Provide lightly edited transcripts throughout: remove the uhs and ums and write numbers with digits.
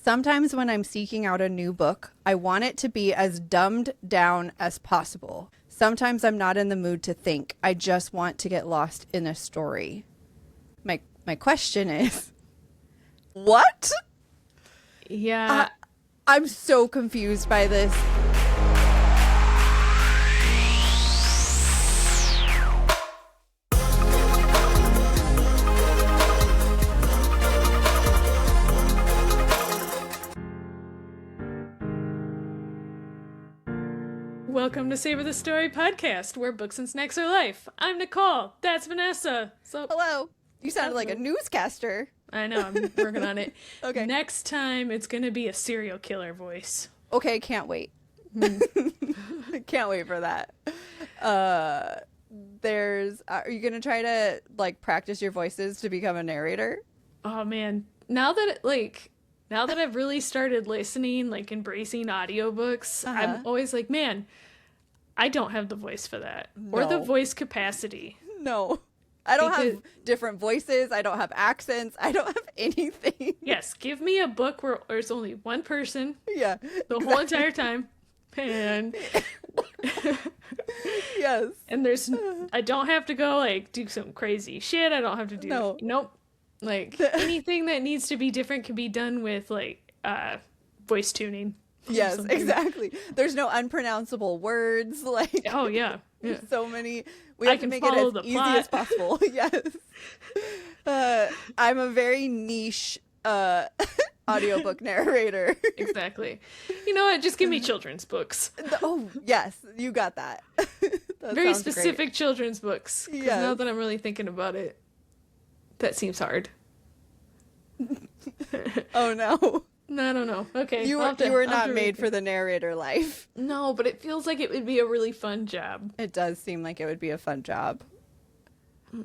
Sometimes when I'm seeking out a new book, I want it to be as dumbed down as possible. Sometimes I'm not in the mood to think. I just want to get lost in a story. My question is, what? Yeah. I'm so confused by this. Welcome to Savor the Story podcast, where books and snacks are life. I'm Nicole. That's Vanessa. So Hello. You sounded like a newscaster. I know, I'm working on it. Okay. Next time, it's going to be a serial killer voice. Okay, can't wait. Can't wait for that. Are you going to try to practice your voices to become a narrator? Oh man, now that I've really started listening, embracing audiobooks, I'm always like, man, I don't have the voice for that. No. Or the voice capacity. No. I don't have different voices. I don't have accents. I don't have anything. Yes, give me a book where there's only one person. Yeah. The whole entire time. And yes. And I don't have to go do some crazy shit. I don't have to do nope. Anything that needs to be different can be done with voice tuning. Yes, exactly. There's no unpronounceable words. Oh yeah. So many. We have to make it as easy as possible. Yes. I'm a very niche audiobook narrator. Exactly. You know what? Just give me children's books. Oh, yes. You got that. Very specific great. Children's books. Because yes. Now that I'm really thinking about it, that seems hard. Oh, no. No, I don't know. Okay. You were not made for the narrator life. No, but it feels like it would be a really fun job. It does seem like it would be a fun job.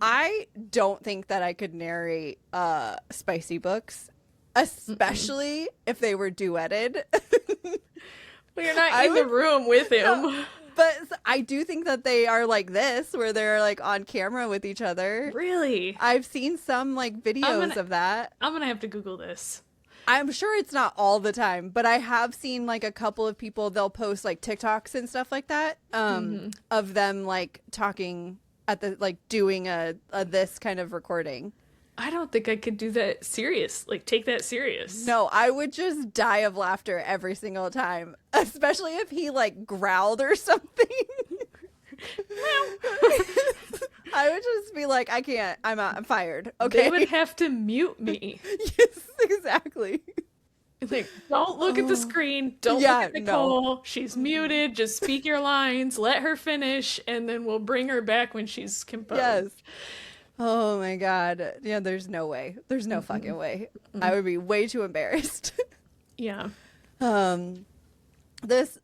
I don't think that I could narrate spicy books, especially if they were duetted. Well, you're not in the room with him. No, but I do think that they are like this, where they're on camera with each other. Really? I've seen some videos of that. I'm going to have to Google this. I'm sure it's not all the time, but I have seen a couple of people, they'll post TikToks and stuff like that, of them talking at the doing a this kind of recording. I don't think I could do that serious. Take that serious. No, I would just die of laughter every single time, especially if he growled or something. I would just be like, I can't. I'm fired. Okay. They would have to mute me. Yes, exactly. Don't look at the screen. Don't look at Nicole. No. She's muted. Just speak your lines. Let her finish, and then we'll bring her back when she's composed. Yes. Oh my God. Yeah, there's no way. There's no fucking way. I would be way too embarrassed. Yeah.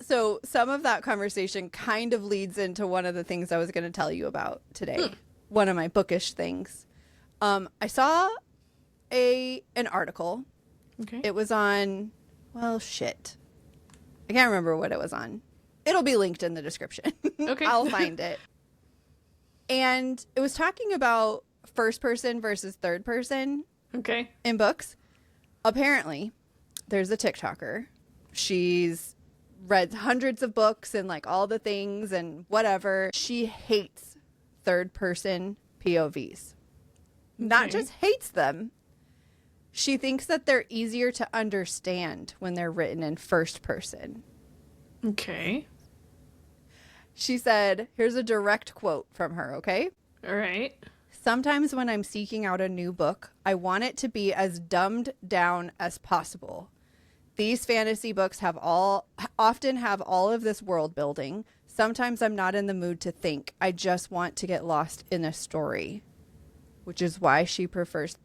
So some of that conversation kind of leads into one of the things I was going to tell you about today. One of my bookish things. I saw an article. Okay. It was on, I can't remember what it was on. It'll be linked in the description. Okay. I'll find it. And it was talking about first person versus third person. Okay. In books. Apparently, there's a TikToker. She's read hundreds of books and all the things and whatever. She hates third person POVs. Okay. Not just hates them. She thinks that they're easier to understand when they're written in first person. Okay. She said, here's a direct quote from her, okay? All right. Sometimes when I'm seeking out a new book, I want it to be as dumbed down as possible. These fantasy books often have all of this world building. Sometimes I'm not in the mood to think. I just want to get lost in a story, which is why she prefers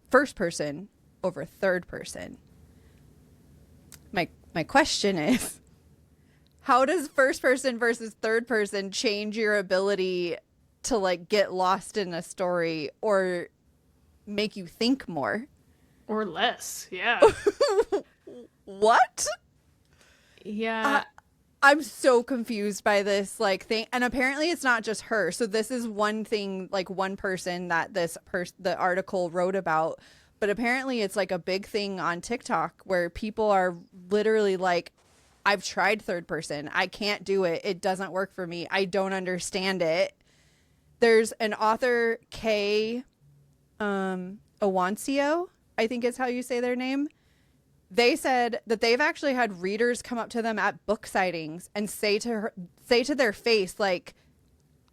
first person over third person. My question is, how does first person versus third person change your ability to get lost in a story or make you think more? Or less, yeah. What? Yeah. I'm so confused by this thing, and apparently it's not just her. So this is one thing, one person that the article wrote about, but apparently it's like a big thing on TikTok where people are literally like, I've tried third person. I can't do it. It doesn't work for me. I don't understand it. There's an author, Kay Awancio, I think is how you say their name. They said that they've actually had readers come up to them at book sightings and say to their face, like,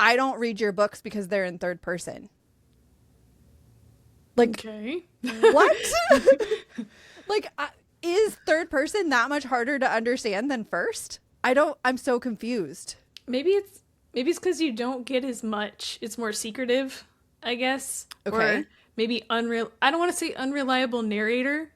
I don't read your books because they're in third person. Like, okay. What? Like, is third person that much harder to understand than first? I'm so confused. Maybe it's because you don't get as much. It's more secretive, I guess. Okay. Or maybe I don't want to say unreliable narrator,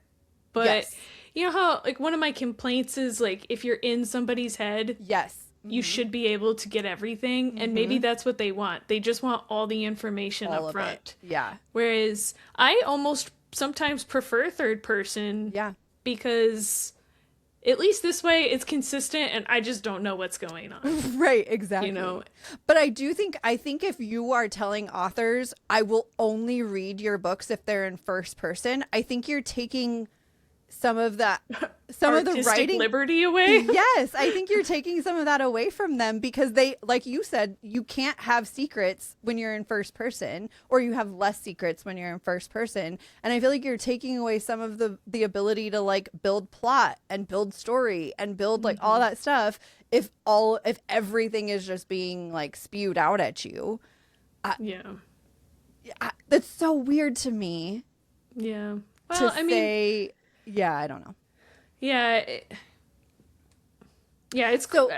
but yes. You know how, like, one of my complaints is, like, if you're in somebody's head, yes, you should be able to get everything. And maybe that's what they want. They just want all the information up front. Yeah. Whereas I almost sometimes prefer third person. Yeah. Because at least this way it's consistent and I just don't know what's going on. Right, exactly. You know? But I think if you are telling authors, I will only read your books if they're in first person, I think you're taking some of the writing liberty away. Yes, I think you're taking some of that away from them because they, like you said, you can't have secrets when you're in first person, or you have less secrets when you're in first person. And I feel like you're taking away some of the ability to like build plot and build story and build like all that stuff if everything is just being like spewed out at you. That's so weird to me. Yeah. Well, yeah, I don't know. Yeah. It's cool.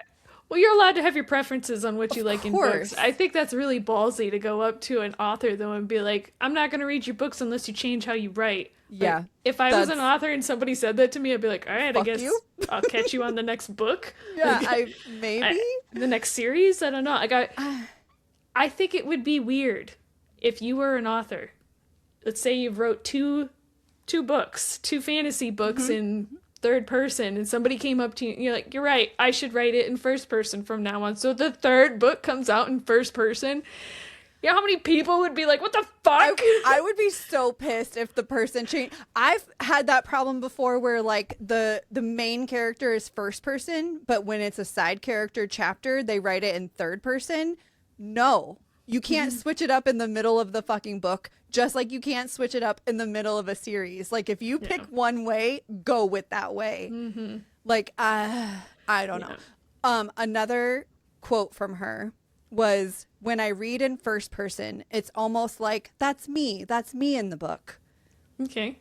Well, you're allowed to have your preferences on what you like in books. I think that's really ballsy to go up to an author, though, and be like, I'm not going to read your books unless you change how you write. Yeah. Like, if I was an author and somebody said that to me, I'd be like, all right, I guess I'll catch you on the next book. Yeah, maybe. The next series? I don't know. I think it would be weird if you were an author. Let's say you wrote two fantasy books in third person, and somebody came up to you and you're like, you're right, I should write it in first person from now on. So the third book comes out in first person. You know how many people would be like, what the fuck? I would be so pissed if the person changed. I've had that problem before where like the main character is first person, but when it's a side character chapter, they write it in third person. No. You can't switch it up in the middle of the fucking book, just like you can't switch it up in the middle of a series. Like, if you pick one way, go with that way. Like, I don't know. Another quote from her was, when I read in first person, it's almost like, that's me in the book. Okay.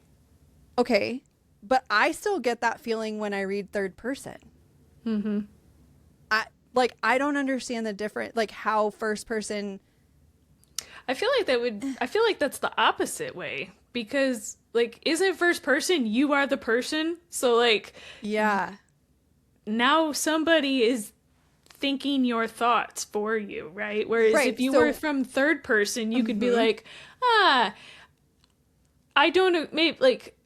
But I still get that feeling when I read third person. I don't understand the difference, like how first person. I feel like that's the opposite way, because like, isn't first person, you are the person? So like, yeah, now somebody is thinking your thoughts for you, right? Whereas if you were from third person, you could be like, I don't know, maybe like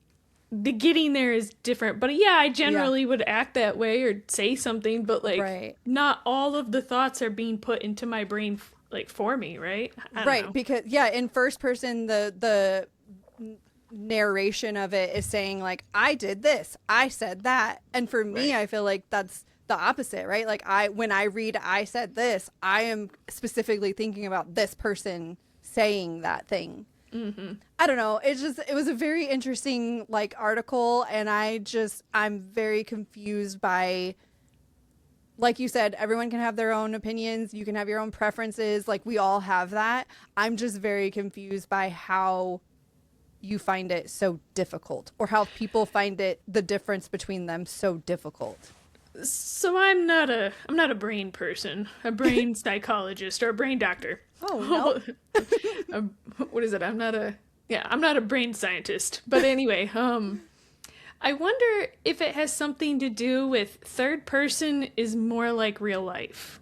the getting there is different, but yeah, I generally would act that way or say something, but like not all of the thoughts are being put into my brain like for me, right? I don't know. Because in first person, the narration of it is saying like, I did this, I said that, and for me, I feel like that's the opposite, right? Like, when I read I said this, I am specifically thinking about this person saying that thing. I don't know. It was a very interesting like article, and I'm very confused by, like you said, everyone can have their own opinions. You can have your own preferences. Like, we all have that. I'm just very confused by how you find it so difficult, or how people find the difference between them so difficult. So I'm not a brain person, a brain psychologist or a brain doctor. Oh, no. What is it? I'm not a brain scientist. But anyway, I wonder if it has something to do with third person is more like real life.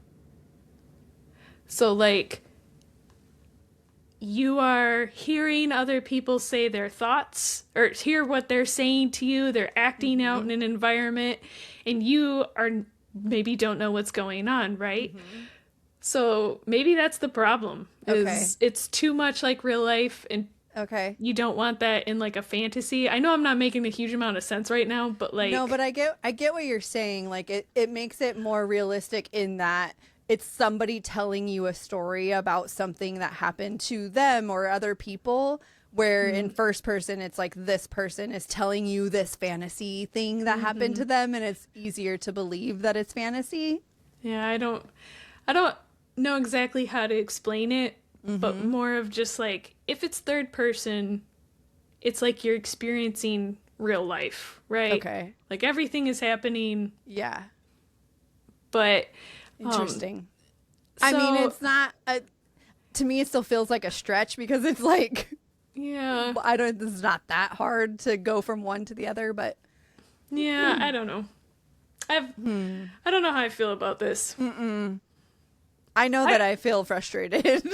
So like, you are hearing other people say their thoughts, or hear what they're saying to you. They're acting out in an environment, and you maybe don't know what's going on, right? So maybe that's the problem. Is it's too much like real life, and Okay. You don't want that in like a fantasy. I know I'm not making a huge amount of sense right now, but like no, but I get what you're saying. Like it makes it more realistic in that it's somebody telling you a story about something that happened to them or other people. Where in first person, it's like this person is telling you this fantasy thing that happened to them, and it's easier to believe that it's fantasy. Yeah, I don't know exactly how to explain it, but more of just like if it's third person, it's like you're experiencing real life, right? Okay. Like everything is happening. Yeah. But interesting. I mean, it's not to me. It still feels like a stretch because it's like. Yeah. This is not that hard to go from one to the other, but yeah, I don't know. I don't know how I feel about this. I know that I feel frustrated.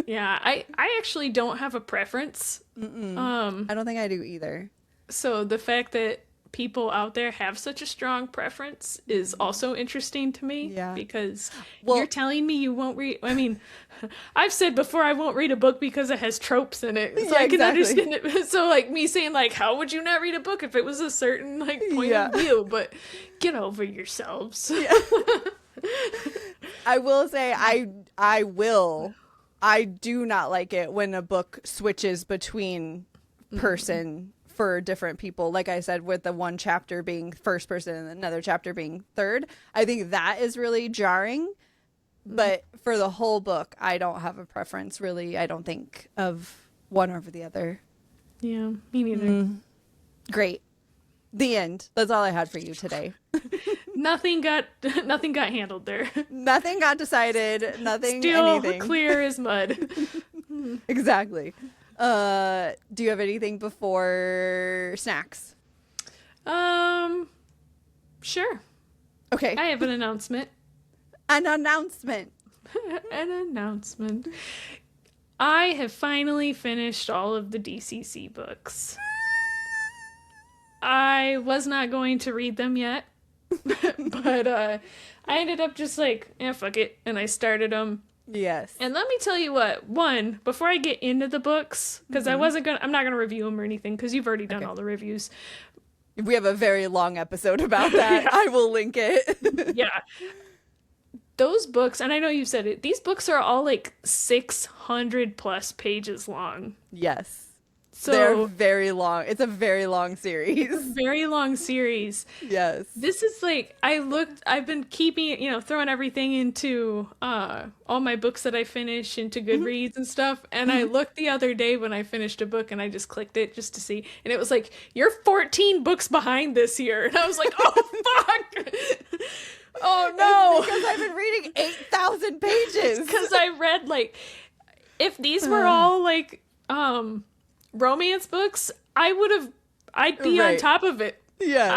Yeah, I actually don't have a preference. I don't think I do either. So the fact that people out there have such a strong preference is also interesting to me. Yeah. Because you're telling me you won't read. I mean, I've said before I won't read a book because it has tropes in it. So I can understand it. So like me saying like, how would you not read a book if it was a certain like point of view? But get over yourselves. Yeah. I will say I do not like it when a book switches between person for different people. Like I said, with the one chapter being first person and another chapter being third, I think that is really jarring. But for the whole book, I don't have a preference really. I don't think of one over the other. Yeah, me neither. Great. The end. That's all I had for you today. Nothing got handled there. Nothing got decided. Nothing. Still anything. Clear as mud. Exactly. Do you have anything before snacks? Sure. Okay. I have an announcement. An announcement. An announcement. I have finally finished all of the DCC books. I was not going to read them yet, but I ended up just like, fuck it, and I started them. Yes. And let me tell you what, one, before I get into the books, because I'm not gonna review them or anything, because you've already done all the reviews. We have a very long episode about that. Yeah. I will link it. Yeah. Those books, and I know you said it, these books are all like 600 plus pages long. Yes. So they're very long. It's a very long series. Very long series. Yes. This is like, I've been keeping, throwing everything into all my books that I finish into Goodreads and stuff. And I looked the other day when I finished a book and I just clicked it just to see. And it was like, you're 14 books behind this year. And I was like, oh, fuck. Oh, no. It's because I've been reading 8,000 pages. Because I read, like, if these were all, like, romance books, I'd be on top of it. Yeah.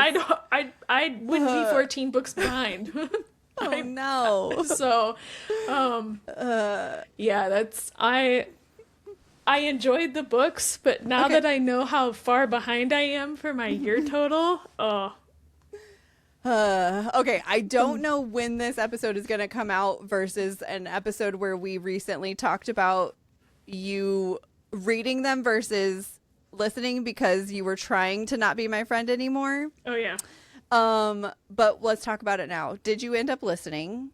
I wouldn't be 14 books behind. Oh no. So yeah, I enjoyed the books, but now that I know how far behind I am for my year total, okay, I don't know when this episode is going to come out versus an episode where we recently talked about you reading them versus listening because you were trying to not be my friend anymore. Oh yeah. But let's talk about it now. Did you end up listening?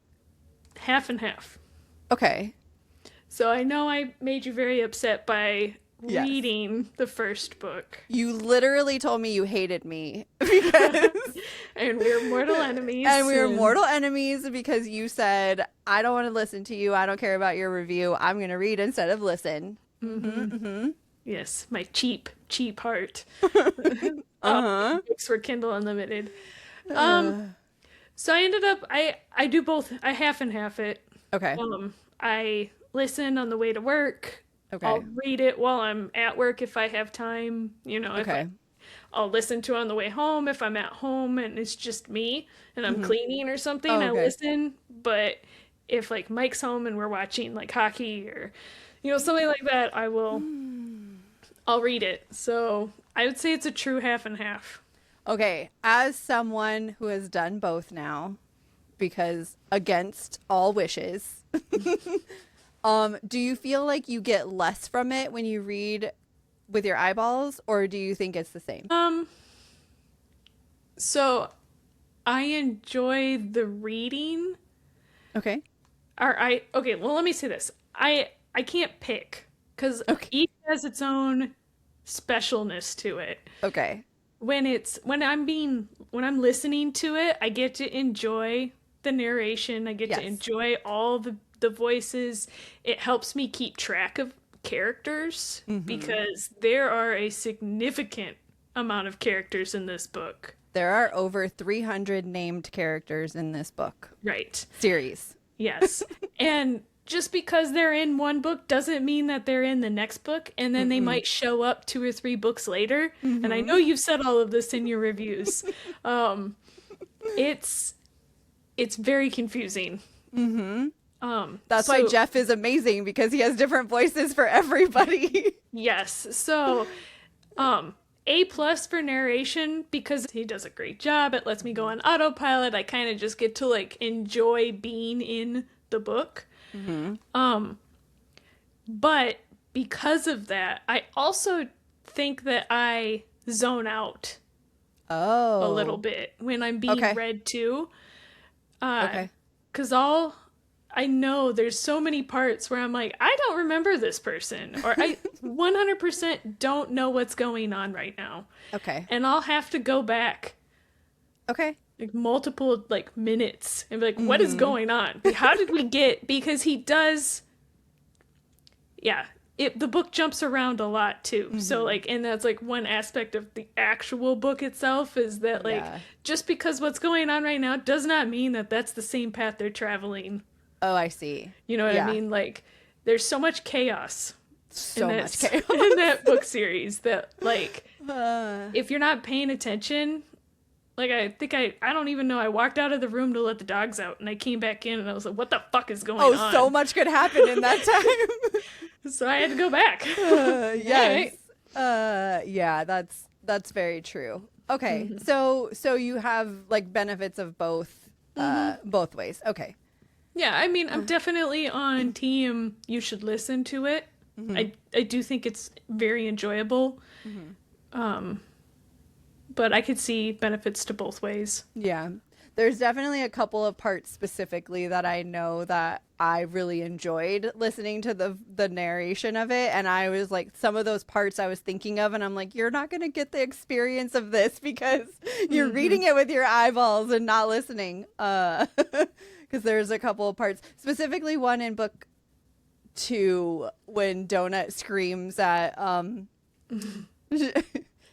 Half and half. Okay. So I know I made you very upset by reading the first book. You literally told me you hated me because and we were mortal enemies. And we were mortal enemies because you said, I don't want to listen to you. I don't care about your review. I'm going to read instead of listen. Yes, my cheap heart. Books for Kindle Unlimited. So I ended up I do both. I half and half it. Okay. I listen on the way to work. Okay. I'll read it while I'm at work if I have time. I'll listen to it on the way home if I'm at home and it's just me and I'm cleaning or something. I listen. But if like Mike's home and we're watching like hockey or something like that, I'll read it. So I would say it's a true half and half. Okay. As someone who has done both now, because against all wishes, do you feel like you get less from it when you read with your eyeballs, or do you think it's the same? So I enjoy the reading. Okay. Okay, well, let me say this. I can't pick because each has its own specialness to it. Okay. When I'm listening to it, I get to enjoy the narration. I get to enjoy all the voices. It helps me keep track of characters because there are a significant amount of characters in this book. There are over 300 named characters in this book. Right. Series. Yes. And just because they're in one book doesn't mean that they're in the next book, and then they might show up 2 or 3 books later. And I know you've said all of this in your reviews. It's very confusing. That's why Jeff is amazing, because he has different voices for everybody. Yes. So, A+ for narration, because he does a great job. It lets me go on autopilot. I kind of just get to like enjoy being in the book. But because of that, I also think that I zone out a little bit when I'm being read to. Because I know there's so many parts where I'm like, I don't remember this person, or I 100% don't know what's going on right now. Okay. And I'll have to go back. Okay. Like multiple like minutes and be like, what is going on? How did we get? Because he does. Yeah. The book jumps around a lot too. So like, and that's like one aspect of the actual book itself is that like, just because what's going on right now does not mean that that's the same path they're traveling. Oh, I see. You know what I mean? Like, there's so much chaos. So much chaos. In that book series that like, if you're not paying attention, like I think I don't even know. I walked out of the room to let the dogs out, and I came back in, and I was like, "What the fuck is going on?" Oh, so much could happen in that time. So I had to go back. Yes. Yeah, that's very true. Okay, so you have like benefits of both ways. Okay. Yeah, I mean, I'm definitely on team. You should listen to it. I do think it's very enjoyable. But I could see benefits to both ways. Yeah. There's definitely a couple of parts specifically that I know that I really enjoyed listening to the narration of it. And I was like, some of those parts I was thinking of, and I'm like, you're not going to get the experience of this because you're reading it with your eyeballs and not listening. Because there's a couple of parts, specifically one in book 2 when Donut screams at,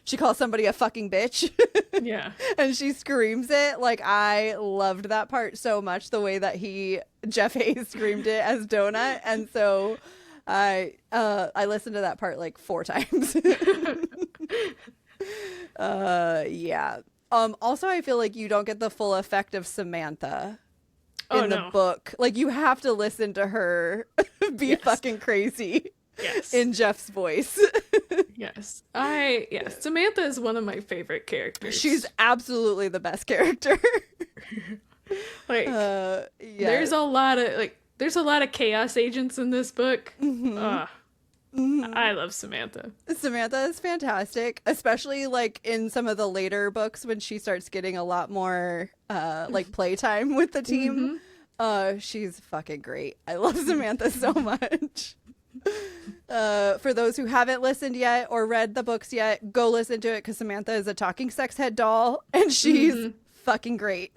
she calls somebody a fucking bitch. Yeah. And she screams it. Like, I loved that part so much, the way that Jeff Hayes screamed it as Donut. And so I listened to that part like 4 times. Yeah. Also, I feel like you don't get the full effect of Samantha in the book. Like, you have to listen to her be fucking crazy. Yes. In Jeff's voice. Yes. Samantha is one of my favorite characters. She's absolutely the best character. Like, there's a lot of chaos agents in this book. I love Samantha. Samantha is fantastic, especially like in some of the later books when she starts getting a lot more like playtime with the team. She's fucking great. I love Samantha so much. For those who haven't listened yet or read the books yet, go listen to it because Samantha is a talking sex head doll and she's fucking great.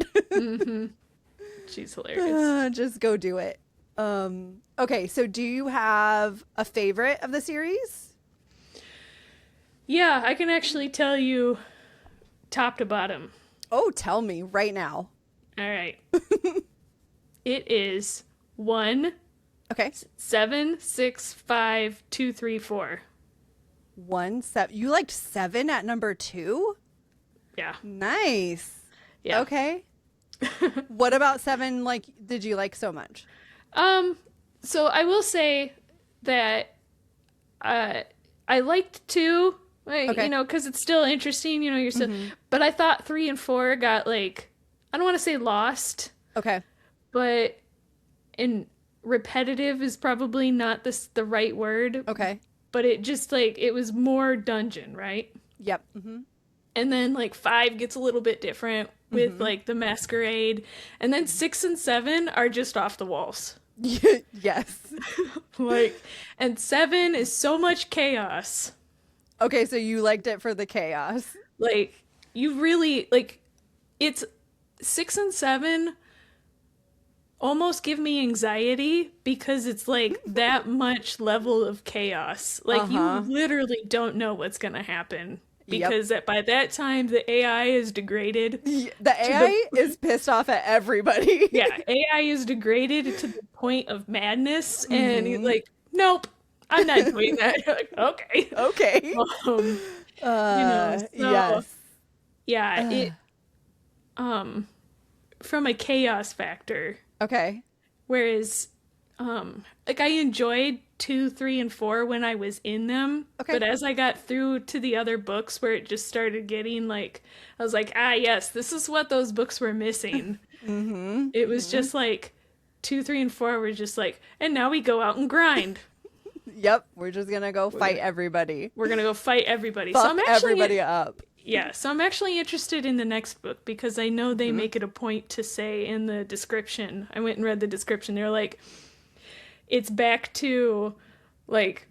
She's hilarious. Just go do it. Okay, so do you have a favorite of the series? Yeah, I can actually tell you top to bottom. Oh, tell me right now. All right. It is 1. Okay. 7, 6, 5, 2, 3, 4. 1, 7. You liked 7 at number 2? Yeah. Nice. Yeah. Okay. What about 7? Like, did you like so much? So I will say that I liked 2. Okay. You know, because it's still interesting. You know, you're still. But I thought 3 and 4 got like, I don't want to say lost. Okay. But repetitive is probably not the right word. Okay. but it just like it was more dungeon, right? Yep. Mm-hmm. And then like 5 gets a little bit different with Mm-hmm. like the masquerade, and then 6 and 7 are just off the walls. Yes. Like, and 7 is so much chaos. Okay, so you liked it for the chaos. Like, you really like it's 6 and 7 almost give me anxiety because it's like that much level of chaos. Like you literally don't know what's gonna happen because by that time the AI is degraded. The AI is pissed off at everybody. Yeah, AI is degraded to the point of madness, and he's like, "Nope, I'm not doing that." You're like, okay, Okay. So, yes. Yeah, it from a chaos factor. Okay. Whereas, like I enjoyed 2, 3, and 4 when I was in them. Okay. But as I got through to the other books where it just started getting like, I was like, yes, this is what those books were missing. It was just like 2, 3, and 4 were just like, and now we go out and grind. Yep. We're just going to go fight everybody. We're going to go fight everybody. Fuck so I'm actually, everybody up. Yeah, so I'm actually interested in the next book because I know they make it a point to say in the description. I went and read the description. They're like, it's back to, like,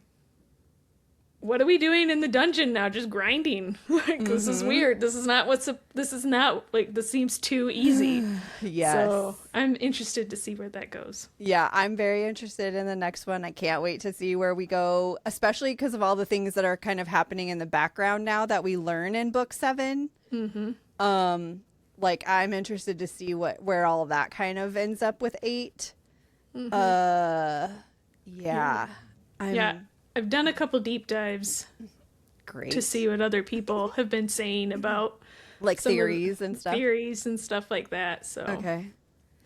what are we doing in the dungeon now? Just grinding. Like, this is weird. This is not like, this seems too easy. Yes. So I'm interested to see where that goes. Yeah, I'm very interested in the next one. I can't wait to see where we go, especially because of all the things that are kind of happening in the background now that we learn in book 7. Like, I'm interested to see where all of that kind of ends up with 8. Yeah. I've done a couple deep dives to see what other people have been saying about like theories and stuff like that. So okay.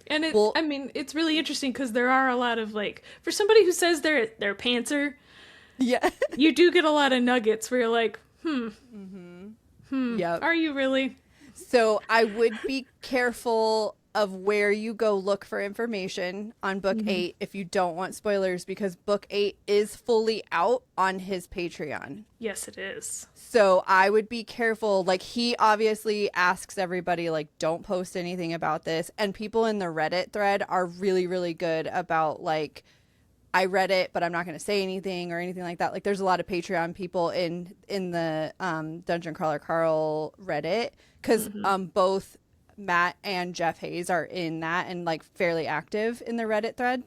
And I mean, it's really interesting because there are a lot of like, for somebody who says they're a pantser, yeah, you do get a lot of nuggets where you're like, yep. Are you really? So I would be careful of where you go look for information on book 8 if you don't want spoilers, because book 8 is fully out on his Patreon. Yes, it is. So I would be careful. Like, he obviously asks everybody, like, don't post anything about this. And people in the Reddit thread are really, really good about, like, I read it, but I'm not going to say anything or anything like that. Like, there's a lot of Patreon people in the Dungeon Crawler Carl Reddit, because both Matt and Jeff Hayes are in that and like fairly active in the Reddit thread.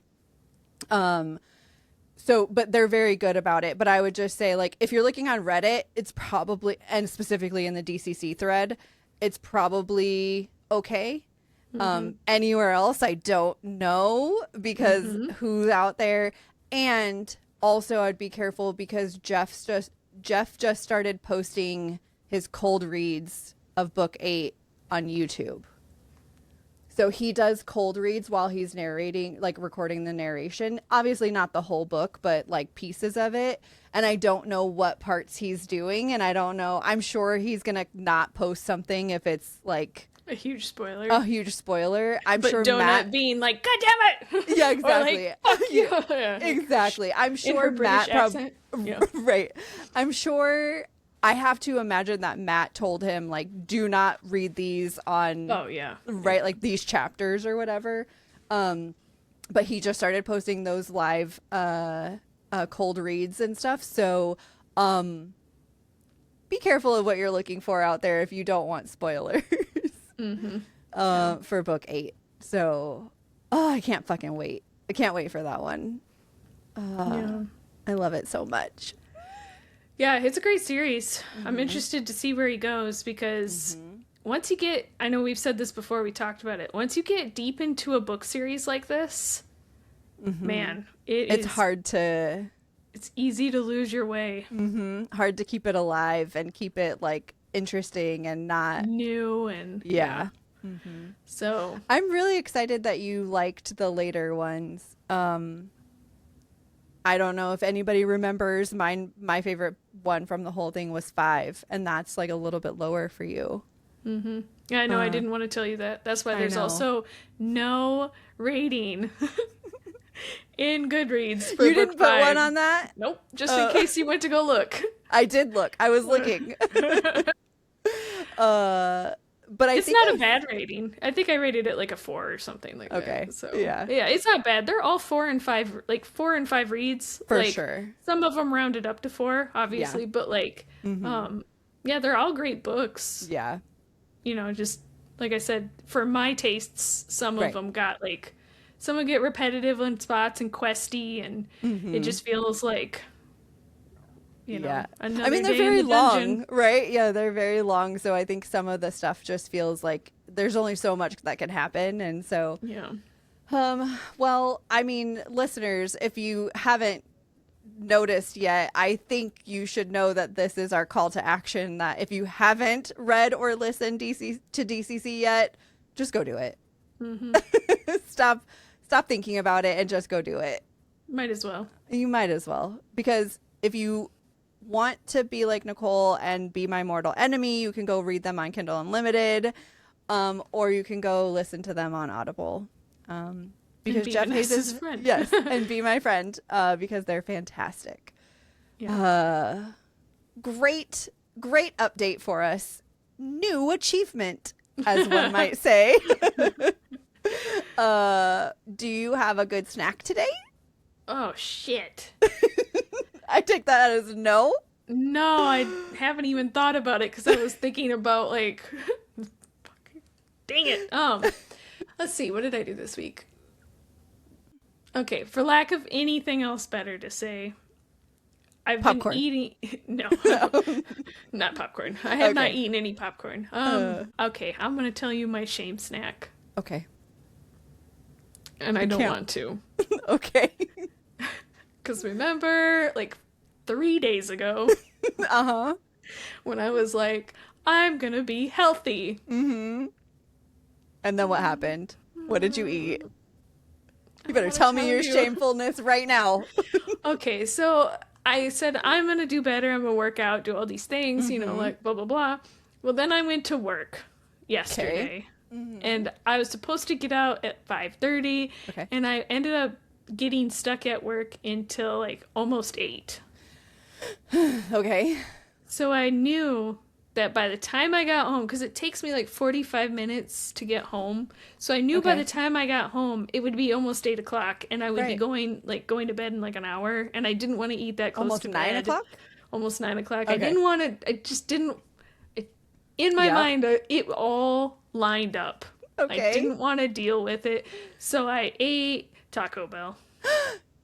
So, but they're very good about it. But I would just say, like, if you're looking on Reddit, it's probably, and specifically in the DCC thread, it's probably okay. Anywhere else, I don't know, because who's out there. And also I'd be careful because Jeff just started posting his cold reads of book 8 on YouTube. So he does cold reads while he's narrating, like recording the narration. Obviously not the whole book, but like pieces of it. And I don't know what parts he's doing. And I don't know. I'm sure he's going to not post something if it's like a huge spoiler. I'm but sure Donut Matt being like, God damn it! Yeah, exactly. Like, fuck you. Yeah. Exactly. I'm sure Matt right. I'm sure, I have to imagine that Matt told him, like, do not read these on like these chapters or whatever. But he just started posting those live cold reads and stuff. So be careful of what you're looking for out there if you don't want spoilers. For book 8. So I can't fucking wait. I can't wait for that one. I love it so much. Yeah, it's a great series. I'm interested to see where he goes because once you get, I know we've said this before, we talked about it. Once you get deep into a book series like this, man, it's hard to, it's easy to lose your way. Hard to keep it alive and keep it like interesting and not new and So I'm really excited that you liked the later ones. I don't know if anybody remembers my favorite one from the whole thing was 5, and that's like a little bit lower for you. Yeah, I know. I didn't want to tell you that. That's why there's also no rating. in Goodreads for You book didn't put 5. one on that? Nope, just in case you went to go look. I did look. I was looking. But it's not a bad rating. I think I rated it like a 4 or something like that. So yeah, it's not bad. They're all 4 and 5, like 4 and 5 reads for like, sure. Some of them rounded up to 4, obviously, but like, yeah, they're all great books. Yeah, you know, just like I said, for my tastes, some of them got like, some would get repetitive in spots and questy, and it just feels like. You know, I mean, they're very long, right? Yeah, they're very long. So I think some of the stuff just feels like there's only so much that can happen. And so, well, I mean, listeners, if you haven't noticed yet, I think you should know that this is our call to action, that if you haven't read or listened to DCC yet, just go do it. Stop thinking about it and just go do it. Might as well. You might as well. Because if you want to be like Nicole and be my mortal enemy, you can go read them on Kindle Unlimited, or you can go listen to them on Audible. Because Jeff Hayes is friend. Yes, and be my friend, because they're fantastic. Yeah. Great update for us. New achievement, as one might say. Do you have a good snack today? Oh shit. I take that as no. No, I haven't even thought about it because I was thinking about like, dang it. Let's see, what did I do this week? Okay, for lack of anything else better to say, I've popcorn. been eating. No, not popcorn. I have not eaten any popcorn. Okay, I'm gonna tell you my shame snack. Okay. And I don't want to. Okay. Because remember, like 3 days ago, when I was like, I'm gonna be healthy. And then what happened? What did you eat? You better tell me your shamefulness right now. Okay, so I said, I'm gonna do better. I'm gonna work out, do all these things, you know, like blah, blah, blah. Well, then I went to work yesterday. And I was supposed to get out at 5:30. And I ended up getting stuck at work until like almost 8. Okay. So I knew that by the time I got home, because it takes me like 45 minutes to get home. So I knew by the time I got home, it would be almost 8 o'clock and I would be going to bed in like an hour. And I didn't want to eat that close to bed. Almost 9 o'clock? Almost 9 o'clock. I didn't want to, I just didn't, in my mind, it all lined up. I didn't want to deal with it. So I ate Taco Bell.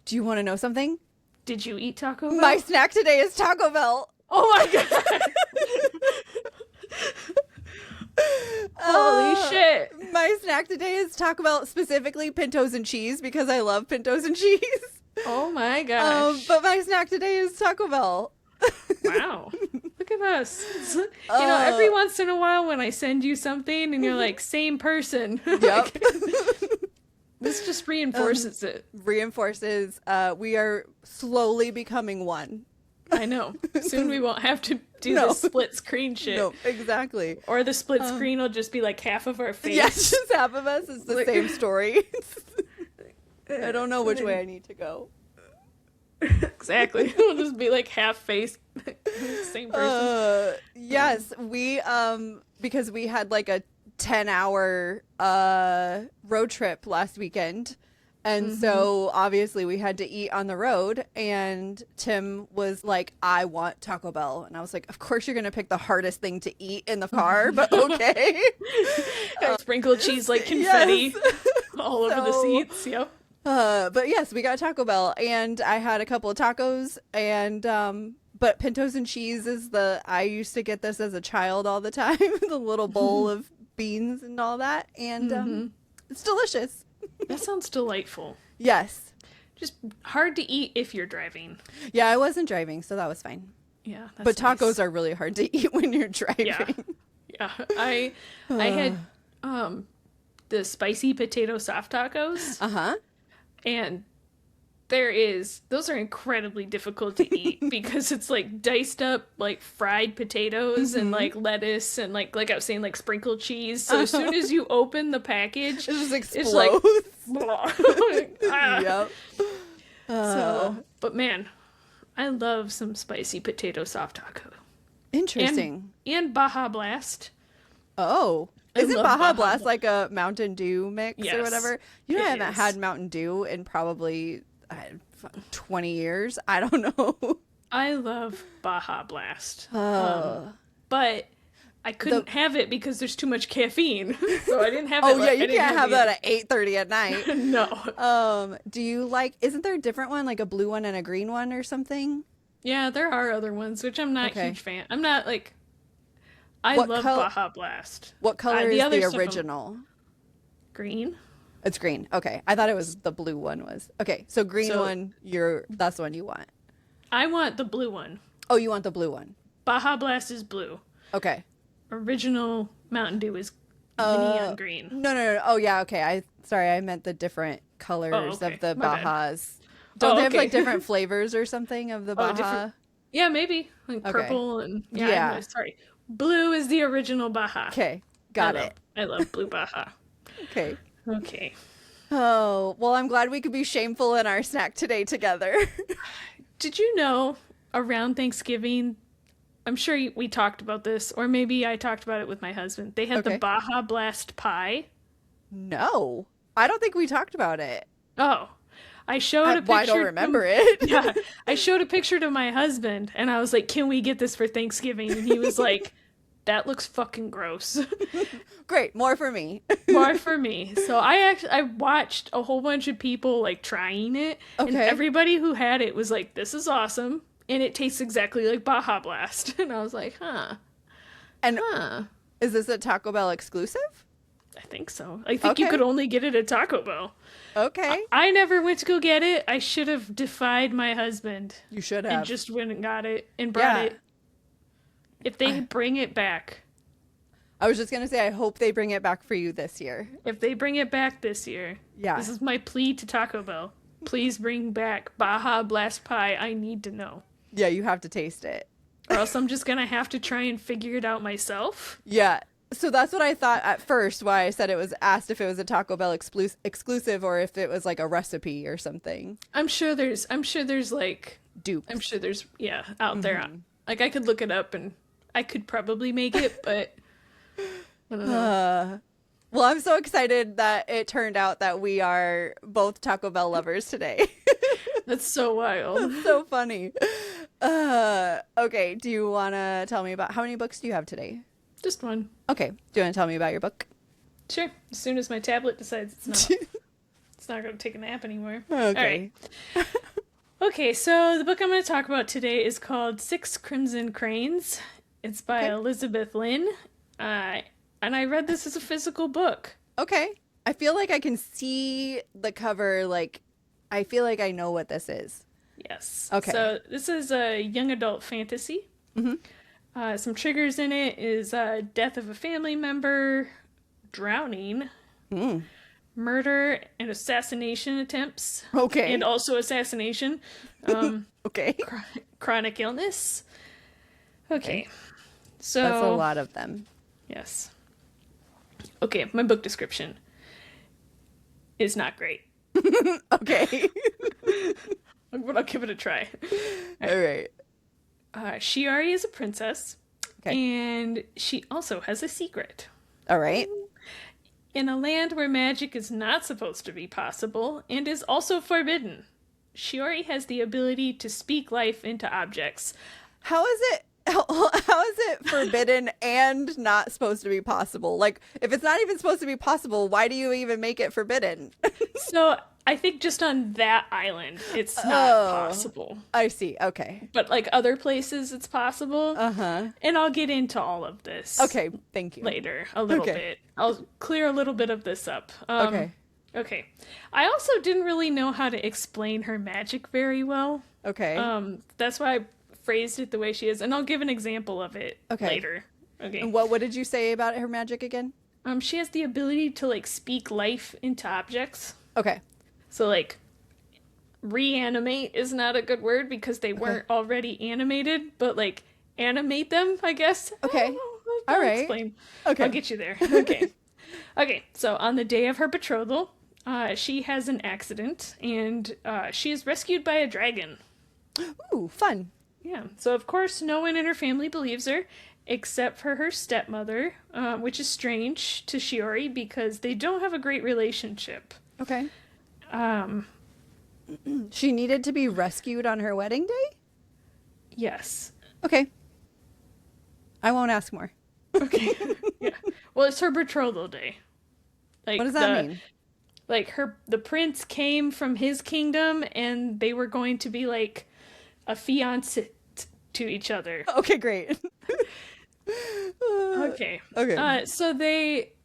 Do you want to know something? Did you eat Taco Bell? My snack today is Taco Bell. Oh my god. Holy shit. My snack today is Taco Bell, specifically pintos and cheese, because I love pintos and cheese. Oh my gosh. But my snack today is Taco Bell. Wow. Look at us. You know, every once in a while when I send you something and you're like, same person. Yep. This just reinforces it. Reinforces. We are slowly becoming one. I know. Soon we won't have to do the split screen shit. No, exactly. Or the split screen will just be like half of our face. Yes, just half of us. It's the same story. I don't know which way I need to go. Exactly. It'll just be like half face. Same person. Yes, we because we had like a 10-hour road trip last weekend. And so obviously we had to eat on the road, and Tim was like, I want Taco Bell. And I was like, of course you're going to pick the hardest thing to eat in the car, but okay. Sprinkled cheese like confetti all over the seats. Yep. But yes, we got Taco Bell, and I had a couple of tacos, and but pintos and cheese is I used to get this as a child all the time, the little bowl of beans and all that, and it's delicious. That sounds delightful. Yes. Just hard to eat if you're driving. Yeah, I wasn't driving, so that was fine. Yeah, that's but tacos are really hard to eat when you're driving. Yeah. I had the spicy potato soft tacos. Uh-huh. And those are incredibly difficult to eat because it's like diced up like fried potatoes and like lettuce and like I was saying, like sprinkled cheese. So as soon as you open the package, it just explodes. It's like, Yep. So, but man, I love some spicy potato soft taco. Interesting. And Baja Blast. Oh. Isn't Baja Blast like a Mountain Dew mix or whatever? You know, I haven't had Mountain Dew in probably 20 years. I don't know. I love Baja Blast. But I couldn't have it because there's too much caffeine. So I didn't have it. Oh, yeah, you can't have that at 8:30 at night. No. Do you like, isn't there a different one, like a blue one and a green one or something? Yeah, there are other ones, which I'm not a huge fan. I'm not like, I love Baja Blast. What color is the original? Green. It's green. Okay. I thought it was the blue one was. Okay. So green one, that's the one you want. I want the blue one. Oh, you want the blue one. Baja Blast is blue. Okay. Original Mountain Dew is neon green. No. Oh, yeah. Okay. I meant the different colors of the Bajas. Don't they have like different flavors or something of the Baja? Yeah, maybe. Like purple and sorry. Blue is the original Baja. Okay. Got it. I love blue Baja. Okay. Okay. Oh, well, I'm glad we could be shameful in our snack today together. Did you know around Thanksgiving, I'm sure we talked about this, or maybe I talked about it with my husband. They had the Baja Blast pie. No, I don't think we talked about it. Oh, I showed a picture. I don't remember it. Yeah, I showed a picture to my husband, and I was like, "Can we get this for Thanksgiving?" And he was like, "That looks fucking gross." Great, more for me. More for me. So I watched a whole bunch of people like trying it, and everybody who had it was like, "This is awesome." And it tastes exactly like Baja Blast. And I was like, Is this a Taco Bell exclusive? I think so. I think you could only get it at Taco Bell. Okay. I never went to go get it. I should have defied my husband. You should have. And just went and got it and brought it. If they bring it back. I was just going to say, I hope they bring it back for you this year. If they bring it back this year. Yeah. This is my plea to Taco Bell. Please bring back Baja Blast Pie. I need to know. Yeah, you have to taste it. Or else I'm just going to have to try and figure it out myself. Yeah. So that's what I thought at first, why I said it was asked if it was a Taco Bell exclusive or if it was like a recipe or something. I'm sure there's like dupes. I'm sure there's out there. Like I could look it up and I could probably make it, but I don't know. Well, I'm so excited that it turned out that we are both Taco Bell lovers today. That's so wild. That's so funny. Okay, do you want to tell me about how many books do you have today? Just one. Okay. Do you want to tell me about your book? Sure. As soon as my tablet decides it's not going to take a nap anymore. Okay. All right. Okay, so the book I'm going to talk about today is called Six Crimson Cranes. It's by Elizabeth Lynn. And I read this as a physical book. Okay. I feel like I can see the cover. Like, I feel like I know what this is. Yes. Okay. So this is a young adult fantasy. Mm-hmm. Some triggers in it is death of a family member, drowning, murder and assassination attempts. Okay. And also assassination. Okay. Chronic illness. Okay. So that's a lot of them. Yes. Okay, my book description is not great. Okay. But I'll give it a try. All right. Shiori is a princess, and she also has a secret. All right. In a land where magic is not supposed to be possible and is also forbidden, Shiori has the ability to speak life into objects. How is it forbidden and not supposed to be possible? Like, if it's not even supposed to be possible, why do you even make it forbidden? So I think just on that island, it's not possible. I see. Okay. But like other places, it's possible. And I'll get into all of this. Okay. Thank you. Later, a little bit. I'll clear a little bit of this up. Okay. I also didn't really know how to explain her magic very well. Okay. That's why I phrased it the way she is, and I'll give an example of it later. Okay. And what did you say about her magic again? She has the ability to like speak life into objects. Okay. So like reanimate is not a good word because they weren't already animated, but like animate them, I guess. Okay. All right. Explain. Okay. I'll get you there. Okay. Okay. So on the day of her betrothal, she has an accident and she is rescued by a dragon. Ooh, fun. Yeah. So of course, no one in her family believes her except for her stepmother, which is strange to Shiori because they don't have a great relationship. Okay. She needed to be rescued on her wedding day? Yes. Okay. I won't ask more. Okay. Yeah. Well, it's her betrothal day. Like, what does that mean? Like the prince came from his kingdom and they were going to be like a fiancé to each other. Okay, great. Okay. So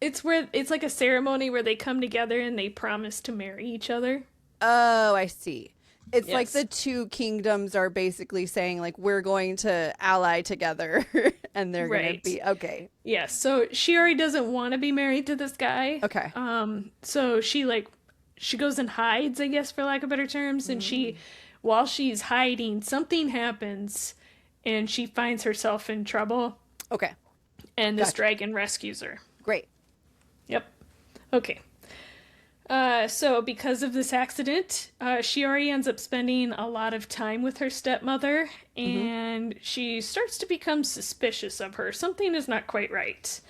it's like a ceremony where they come together and they promise to marry each other. Oh, I see. It's like the two kingdoms are basically saying like we're going to ally together and they're going to be okay. Yeah, so Shiori doesn't want to be married to this guy. Okay. So she goes and hides, I guess for lack of better terms, and while she's hiding, something happens and she finds herself in trouble. Okay. And this dragon rescues her. Great. Yep. Okay. So because of this accident, Shiori ends up spending a lot of time with her stepmother, and she starts to become suspicious of her. Something is not quite right.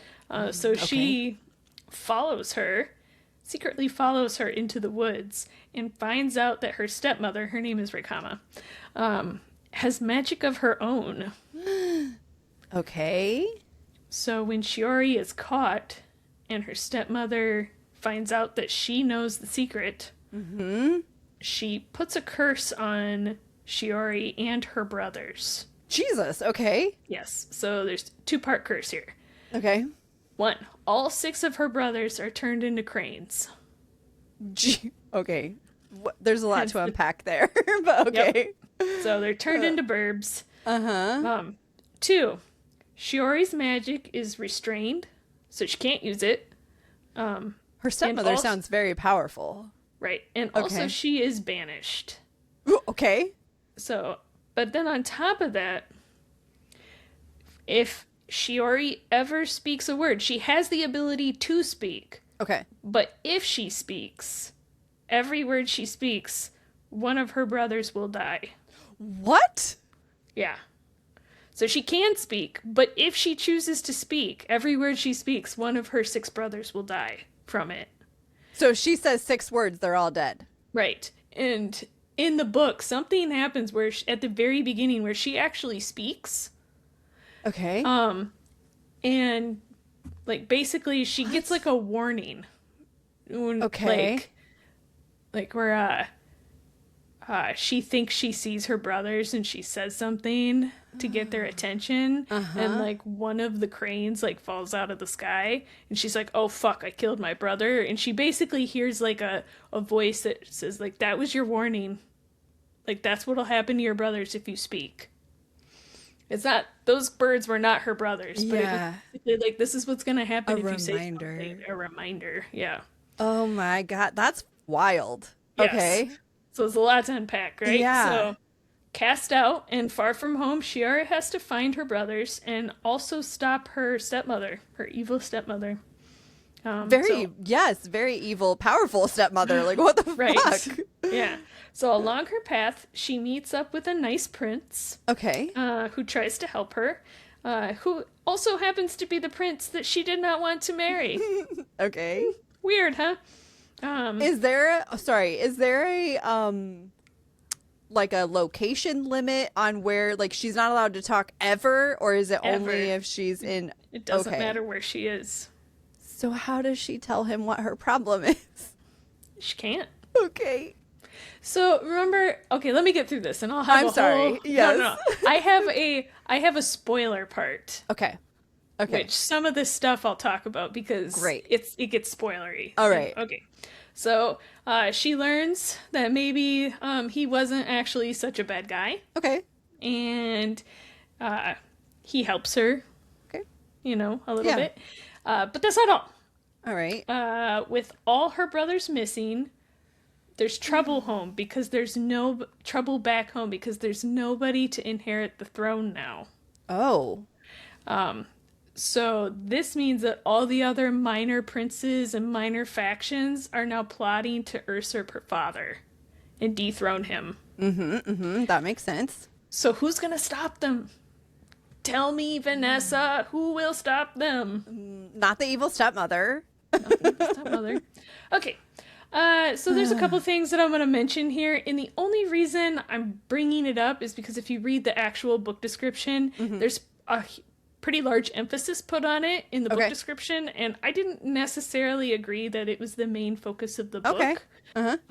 So she secretly follows her into the woods, and finds out that her stepmother, her name is Rikama, has magic of her own. Okay. So when Shiori is caught, and her stepmother finds out that she knows the secret, she puts a curse on Shiori and her brothers. Jesus, okay. Yes, so there's 2-part curse here. Okay. 1, all 6 of her brothers are turned into cranes. Okay. There's a lot to unpack there, but okay. Yep. So they're turned into burbs. 2, Shiori's magic is restrained, so she can't use it. Her stepmother sounds very powerful. Right. And also she is banished. Okay. So, but then on top of that, if Shiori ever speaks a word, she has the ability to speak. Okay. But if she speaks, every word she speaks, one of her brothers will die. What? Yeah. So she can speak, but if she chooses to speak, every word she speaks, one of her 6 brothers will die from it. So if she says 6 words, they're all dead. Right. And in the book, something happens where at the very beginning where she actually speaks. Okay. And like basically she gets like a warning. Okay. Like where she thinks she sees her brothers and she says something to get their attention, and like one of the cranes like falls out of the sky and she's like, oh fuck, I killed my brother, and she basically hears like a voice that says like, that was your warning, like that's what'll happen to your brothers if you speak. It's not, those birds were not her brothers, but like this is what's gonna happen if you say something. A reminder. Yeah. Oh my god, that's wild. Yes. Okay. So it's a lot to unpack, right? Yeah. So, cast out and far from home, Shiori has to find her brothers and also stop her stepmother, her evil stepmother. Very evil, powerful stepmother. Like, what the fuck? Yeah. So along her path, she meets up with a nice prince. Okay. Who tries to help her, who also happens to be the prince that she did not want to marry. Okay. Weird, huh? Is there a like a location limit on where like she's not allowed to talk ever, or is it only if she's in? It doesn't matter where she is. So how does she tell him what her problem is? She can't. Okay. So remember, okay, let me get through this and I'll have sorry. Yes. No. I have a spoiler part. Okay. Which some of this stuff I'll talk about because it gets spoilery. All right. Okay. So she learns that maybe he wasn't actually such a bad guy. Okay. And he helps her. Okay. A little bit. But that's not all. All right. With all her brothers missing, There's trouble home because there's no trouble back home because there's nobody to inherit the throne now. Oh. So this means that all the other minor princes and minor factions are now plotting to usurp her father and dethrone him. That makes sense. So who's gonna stop them? Tell me, Vanessa, who will stop them? Not the evil stepmother. Not the evil stepmother. Okay. So there's a couple things that I'm going to mention here, and the only reason I'm bringing it up is because if you read the actual book description, there's a pretty large emphasis put on it in the book description, and I didn't necessarily agree that it was the main focus of the book. Okay.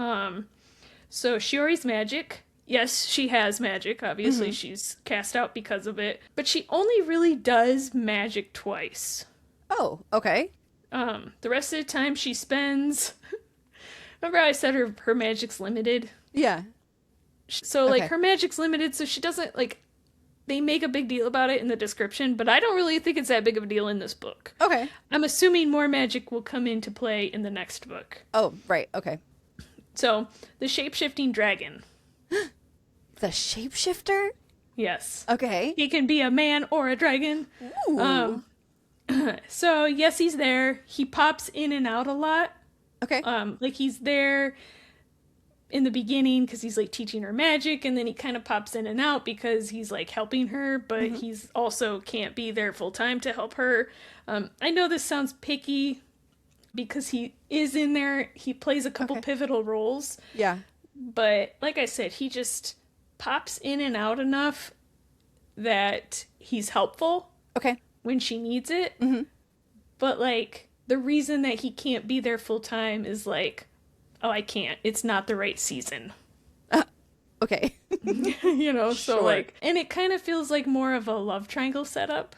So Shiori's magic. Yes, she has magic. Obviously, she's cast out because of it, but she only really does magic twice. Oh, okay. The rest of the time she spends... Remember I said her magic's limited? Yeah. So, like, her magic's limited, so she doesn't, like... They make a big deal about it in the description, but I don't really think it's that big of a deal in this book. Okay. I'm assuming more magic will come into play in the next book. Oh, right. Okay. So, the shape-shifting dragon. The shapeshifter? Yes. Okay. He can be a man or a dragon. Ooh. So, yes, he's there. He pops in and out a lot. Okay. Like, he's there in the beginning because he's, like, teaching her magic, and then he kind of pops in and out because he's, like, helping her, but he's also can't be there full-time to help her. I know this sounds picky because he is in there. He plays a couple pivotal roles. Yeah. But, like I said, he just pops in and out enough that he's helpful. Okay. When she needs it. But, like, the reason that he can't be there full time is like, oh, I can't. It's not the right season. Okay. You know, so like, and it kind of feels like more of a love triangle setup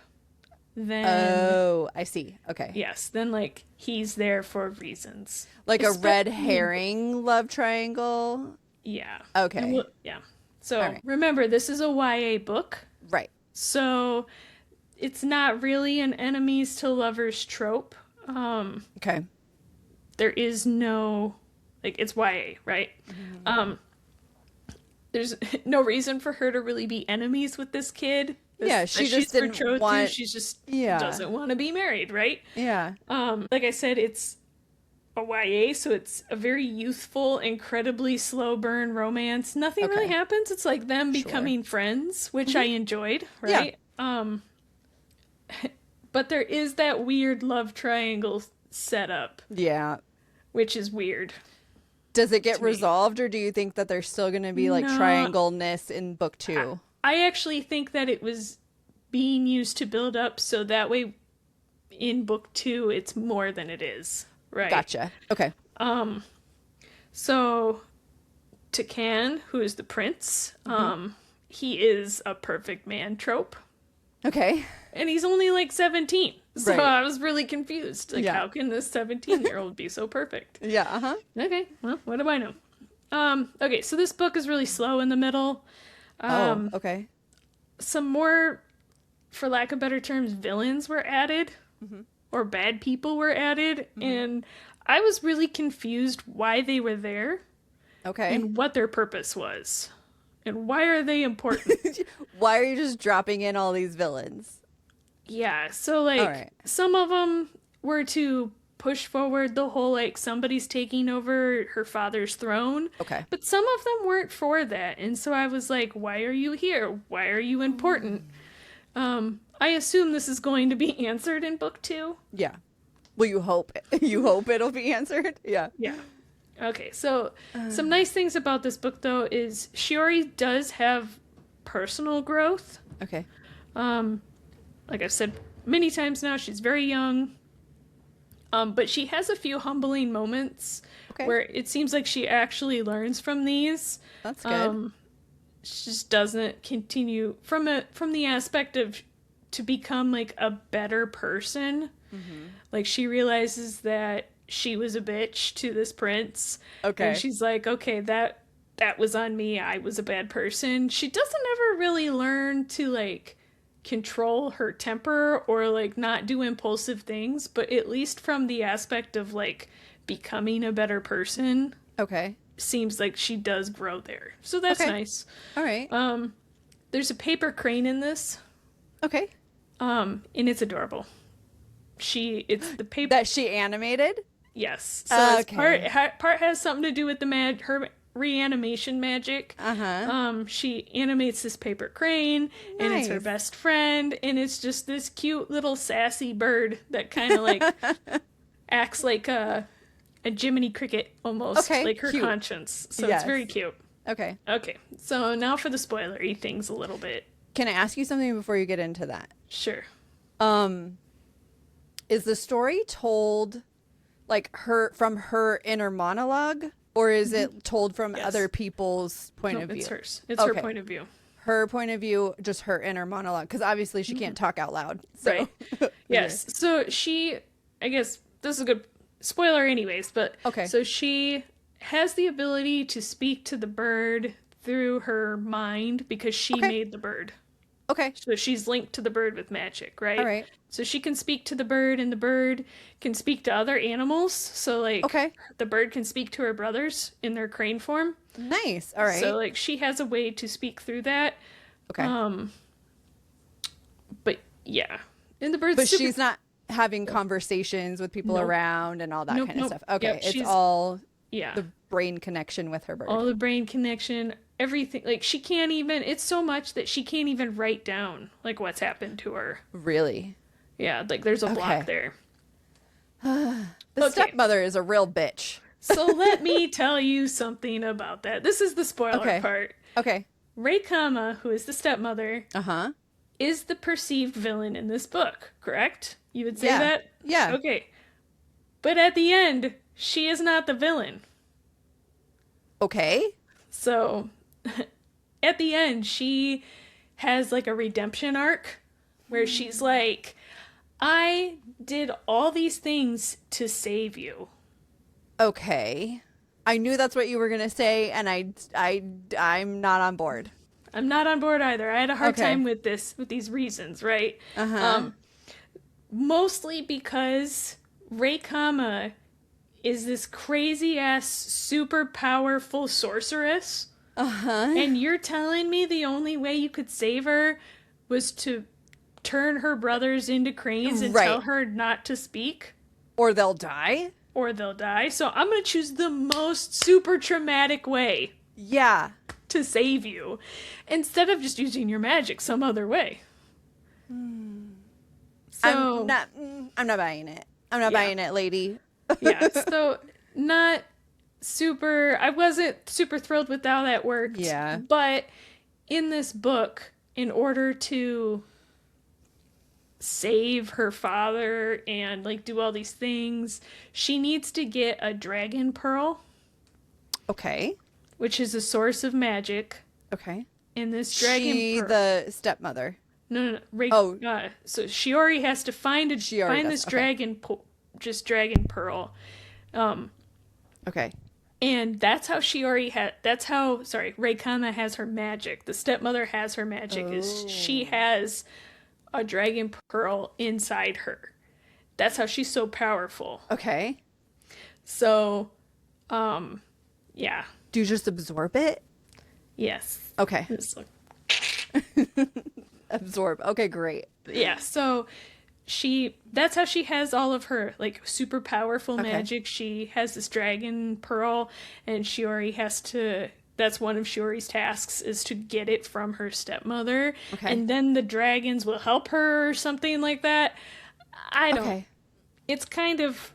than. Oh, I see. Okay. Yes. Then like, he's there for reasons. Like a red herring love triangle? Yeah. Okay. Yeah. So remember, this is a YA book. Right. So it's not really an enemies to lovers trope. Okay. There is no, like, it's YA, right? There's no reason for her to really be enemies with this kid. Yeah, she just didn't want... She just doesn't want to be married, right? Yeah. Like I said, it's a YA, so it's a very youthful, incredibly slow burn romance. Nothing really happens. It's like them becoming friends, which I enjoyed, right? Yeah. But there is that weird love triangle setup. Yeah. Which is weird. Does it get resolved, or do you think that there's still going to be, like, triangle-ness in book 2? I actually think that it was being used to build up, so that way in book 2 it's more than it is. Right. Gotcha. Okay. So Takan, who is the prince, he is a perfect man trope. Okay. And he's only like 17. So I was really confused. Like, how can this 17-year-old be so perfect? Yeah, Okay, well, what do I know? Okay, so this book is really slow in the middle. Okay. Some more, for lack of better terms, villains were added. Or bad people were added. And I was really confused why they were there. Okay. And what their purpose was. And why are they important? Why are you just dropping in all these villains? Yeah, so, like, some of them were to push forward the whole, like, somebody's taking over her father's throne. Okay. But some of them weren't for that. And so I was like, why are you here? Why are you important? I assume this is going to be answered in book 2. Yeah. Well, you hope it'll be answered? Yeah. Yeah. Okay, so some nice things about this book, though, is Shiori does have personal growth. Okay. Like I've said many times now, she's very young. But she has a few humbling moments where it seems like she actually learns from these. That's good. She just doesn't continue from the aspect of to become like a better person. Like, she realizes that she was a bitch to this prince. Okay. And she's like, okay, that was on me. I was a bad person. She doesn't ever really learn to, like, control her temper or, like, not do impulsive things, but at least from the aspect of, like, becoming a better person. Okay. seems like she does grow there. So that's nice. All right. There's a paper crane in this. Okay. And it's adorable. It's the paper that she animated. Yes. So it's part has something to do with her reanimation magic. She animates this paper crane, and it's her best friend, and it's just this cute little sassy bird that kind of like acts like a Jiminy Cricket almost, like her conscience. So it's very cute. Okay. So now for the spoilery things a little bit. Can I ask you something before you get into that? Sure. Is the story told like from her inner monologue, or is it told from other people's point of view? It's hers. It's her point of view. Her point of view, just her inner monologue, because obviously she can't talk out loud. So. Right. Yes. So I guess this is a good spoiler anyways, but so she has the ability to speak to the bird through her mind because she made the bird. Okay. So she's linked to the bird with magic, right? All right. So she can speak to the bird, and the bird can speak to other animals. So, like, the bird can speak to her brothers in their crane form. Nice. All right. So, like, she has a way to speak through that. Okay. But, yeah. And the bird's she's not having conversations with people around and all that kind of stuff. Okay. It's all the brain connection with her bird. All the brain connection. Everything, like, she can't even, it's so much that she can't even write down, like, what's happened to her. Really? Yeah, like, there's a block there. The stepmother is a real bitch. So let me tell you something about that. This is the spoiler part. Okay. Rei Kama, who is the stepmother, is the perceived villain in this book, correct? You would say that? Yeah. Okay. But at the end, she is not the villain. Okay. So... at the end, she has like a redemption arc where she's like, I did all these things to save you. Okay. I knew that's what you were going to say, and I'm not on board. I'm not on board either. I had a hard time with these reasons, right? Mostly because Rei Kama is this crazy ass super powerful sorceress. And you're telling me the only way you could save her was to turn her brothers into cranes and tell her not to speak? Or they'll die? So I'm going to choose the most super traumatic way. Yeah. To save you. Instead of just using your magic some other way. So I'm not buying it. I'm not buying it, lady. So I wasn't super thrilled with how that worked. Yeah. But in this book, in order to save her father and like do all these things, she needs to get a dragon pearl. Okay. Which is a source of magic. Okay. And this dragon pearl. The stepmother. No. So Shiori has to find this dragon pearl. Okay. And that's how Rei Kama has her magic. The stepmother has her magic. Is she has a dragon pearl inside her. That's how she's so powerful. Okay. So, yeah. Do you just absorb it? Yes. Okay. Absorb. Okay, great. Yeah, so that's how she has all of her like super powerful magic. She has this dragon pearl, and that's one of Shiori's tasks, is to get it from her stepmother. Okay. And then the dragons will help her or something like that. I don't. Okay. It's kind of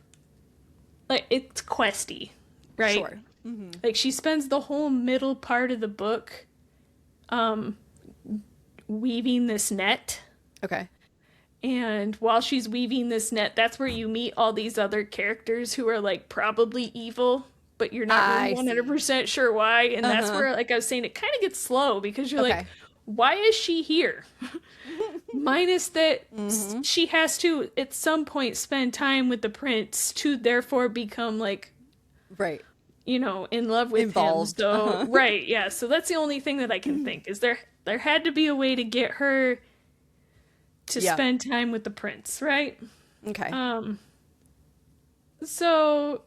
like, it's questy, right? Sure. Mm-hmm. Like, she spends the whole middle part of the book weaving this net. Okay. And while she's weaving this net, that's where you meet all these other characters who are, like, probably evil, but you're not really 100% sure why. And that's where, like I was saying, it kind of gets slow, because you're like, why is she here? Minus that she has to, at some point, spend time with the prince to therefore become, like... Right. You know, in love with him. So, right, yeah. So that's the only thing that I can think, is there had to be a way to get her to spend time with the prince, right? Okay. So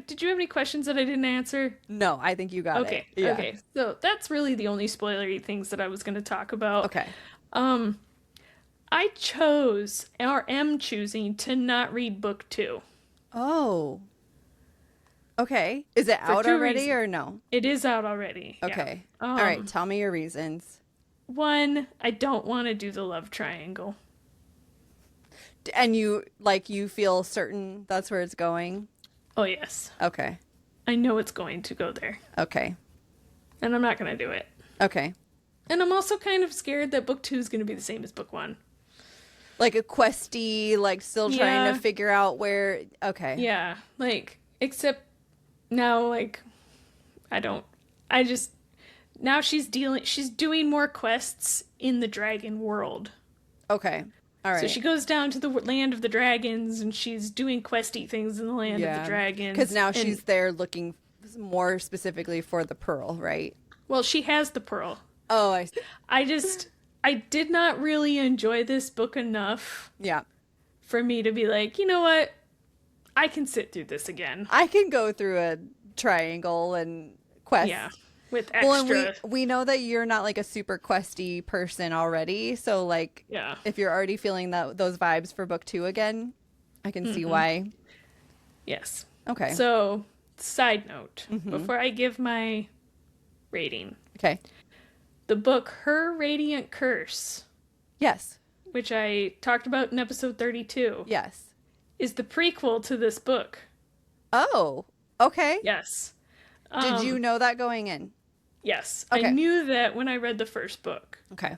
Did you have any questions that I didn't answer? No, I think you got it. Okay. Yeah. Okay. So that's really the only spoilery things that I was going to talk about. Okay. I chose or am choosing to not read book 2. Oh. Okay. Is it out already or no? It is out already. Okay. Yeah. All right. Tell me your reasons. 1, I don't want to do the love triangle. And you feel certain that's where it's going? Oh, yes. Okay. I know it's going to go there. Okay. And I'm not going to do it. Okay. And I'm also kind of scared that book 2 is going to be the same as book 1. Like a questy, like still trying to figure out where. Okay. Yeah. Like, except now, like, now she's doing more quests in the dragon world. Okay. All right. So she goes down to the land of the dragons and she's doing questy things in the land of the dragons. Because now she's there looking more specifically for the pearl, right? Well, she has the pearl. Oh, I see. I did not really enjoy this book enough. Yeah. For me to be like, you know what? I can sit through this again. I can go through a triangle and quest. Yeah. With extra. Well, and we know that you're not like a super questy person already. So like, if you're already feeling those vibes for book 2 again, I can see why. Yes. Okay. So, side note, before I give my rating. Okay. The book Her Radiant Curse. Yes. Which I talked about in episode 32. Yes. Is the prequel to this book. Oh, okay. Yes. Did you know that going in? Yes. Okay. I knew that when I read the first book. Okay.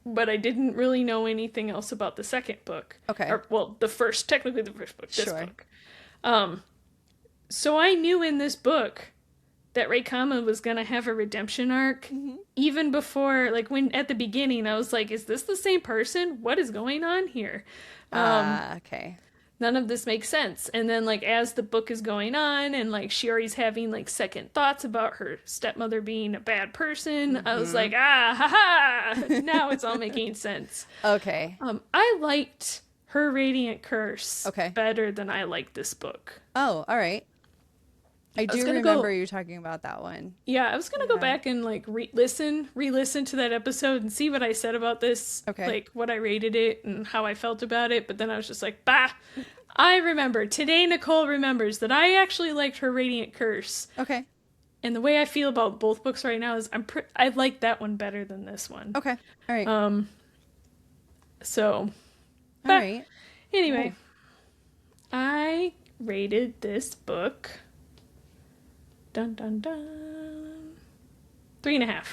But I didn't really know anything else about the second book. Okay. Technically the first book, this sure. book. So I knew in this book that Raikama was going to have a redemption arc. Even before, like, when at the beginning, I was like, is this the same person? What is going on here? Okay. None of this makes sense. And then, like, as the book is going on and, like, Shiori's having, like, second thoughts about her stepmother being a bad person, I was like, now it's all making sense. Okay. I liked Her Radiant Curse better than I liked this book. Oh, all right. I do remember you talking about that one. Yeah, I was going to go back and, like, re-listen to that episode and see what I said about this. Okay. Like, what I rated it and how I felt about it. But then I was just like, I remember. Today, Nicole remembers that I actually liked Her Radiant Curse. Okay. And the way I feel about both books right now is I like that one better than this one. Okay. All right. So. All right. Anyway. I rated this book... Dun, dun, dun. 3.5.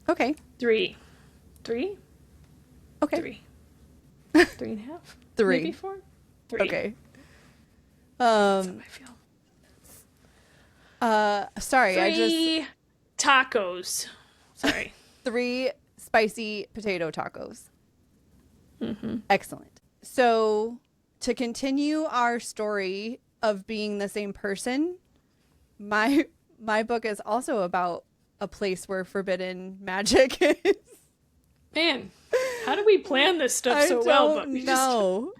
Okay. 3. 3? Okay. 3. 3.5? 3. Maybe 4? 3. Okay. That's how I feel. Sorry, 3 tacos. Sorry. 3 spicy potato tacos. Excellent. So, to continue our story of being the same person, my book is also about a place where forbidden magic is. Man, how do we plan this stuff so well? But we know.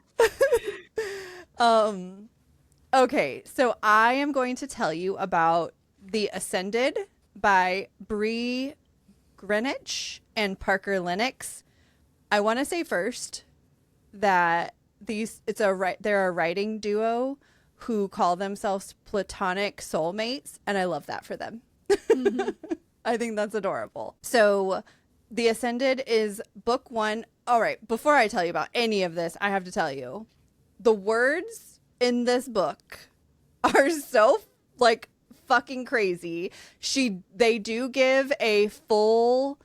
Okay, so I am going to tell you about The Ascended by Bree, Grenwich, and Parker Lennox. I want to say first that they're a writing duo who call themselves platonic soulmates, and I love that for them. I think that's adorable. So, The Ascended is book 1. All right, before I tell you about any of this, I have to tell you, the words in this book are so, like, fucking crazy. They do give a full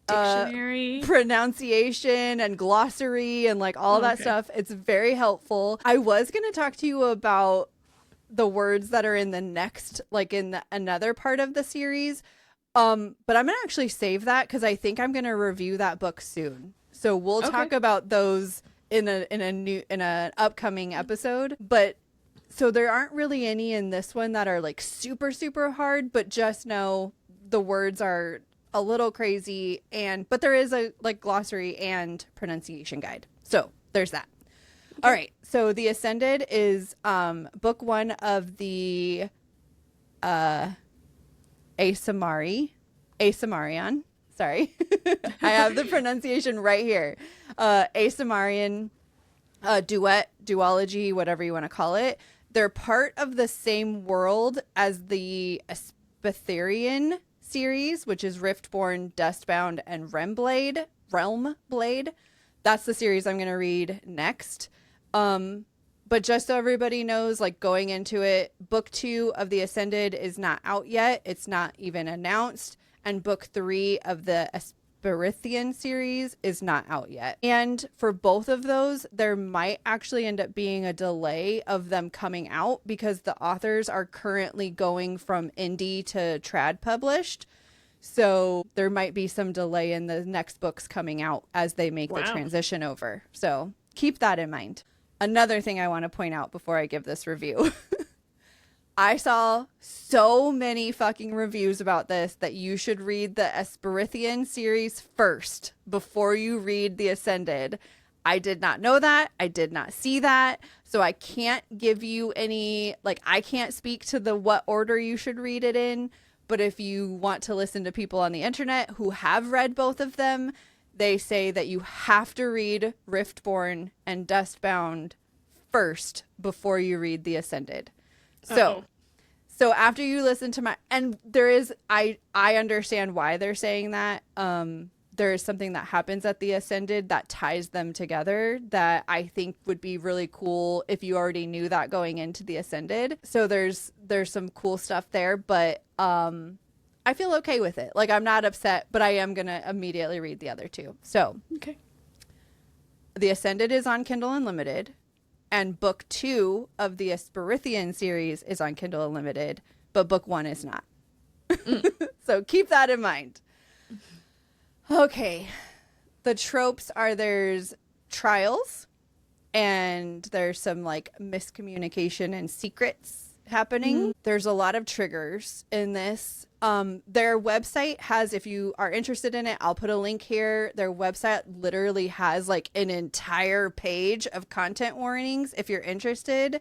dictionary, pronunciation and glossary and like all that stuff. It's very helpful. I was going to talk to you about the words that are in the next, like in another part of the series. But I'm going to actually save that because I think I'm going to review that book soon. So we'll talk about those in an upcoming episode. But so there aren't really any in this one that are like super, super hard, but just know the words are a little crazy, but there is a like glossary and pronunciation guide. So there's that. All right. So The Ascended is book 1 of the Asamarian. Sorry. I have the pronunciation right here. Asamarian duology, whatever you want to call it. They're part of the same world as the Aspatherian series, which is Riftborn, Dustbound, and Realm Blade. That's the series I'm going to read next. But just so everybody knows, like going into it, book 2 of The Ascended is not out yet. It's not even announced. And book 3 of the Asparithian series is not out yet. And for both of those, there might actually end up being a delay of them coming out because the authors are currently going from indie to trad published. So there might be some delay in the next books coming out as they make the transition over. So keep that in mind. Another thing I want to point out before I give this review. I saw so many fucking reviews about this that you should read the Asparithian series first before you read The Ascended. I did not know that. I did not see that. So I can't give you any, like, I can't speak to the what order you should read it in. But if you want to listen to people on the internet who have read both of them, they say that you have to read Riftborn and Dustbound first before you read The Ascended. So after you listen to my, and there is, I understand why they're saying that. There is something that happens at The Ascended that ties them together that I think would be really cool if you already knew that going into The Ascended. So there's some cool stuff there, but I feel okay with it. Like, I'm not upset, but I am going to immediately read the other two. So, okay. The Ascended is on Kindle Unlimited, and book 2 of the Asparithian series is on Kindle Unlimited, but book 1 is not. So keep that in mind. Okay. The tropes are there's trials, and there's some like miscommunication and secrets happening. There's a lot of triggers in this. Their website has, if you are interested in it, I'll put a link here. Their website literally has like an entire page of content warnings if you're interested.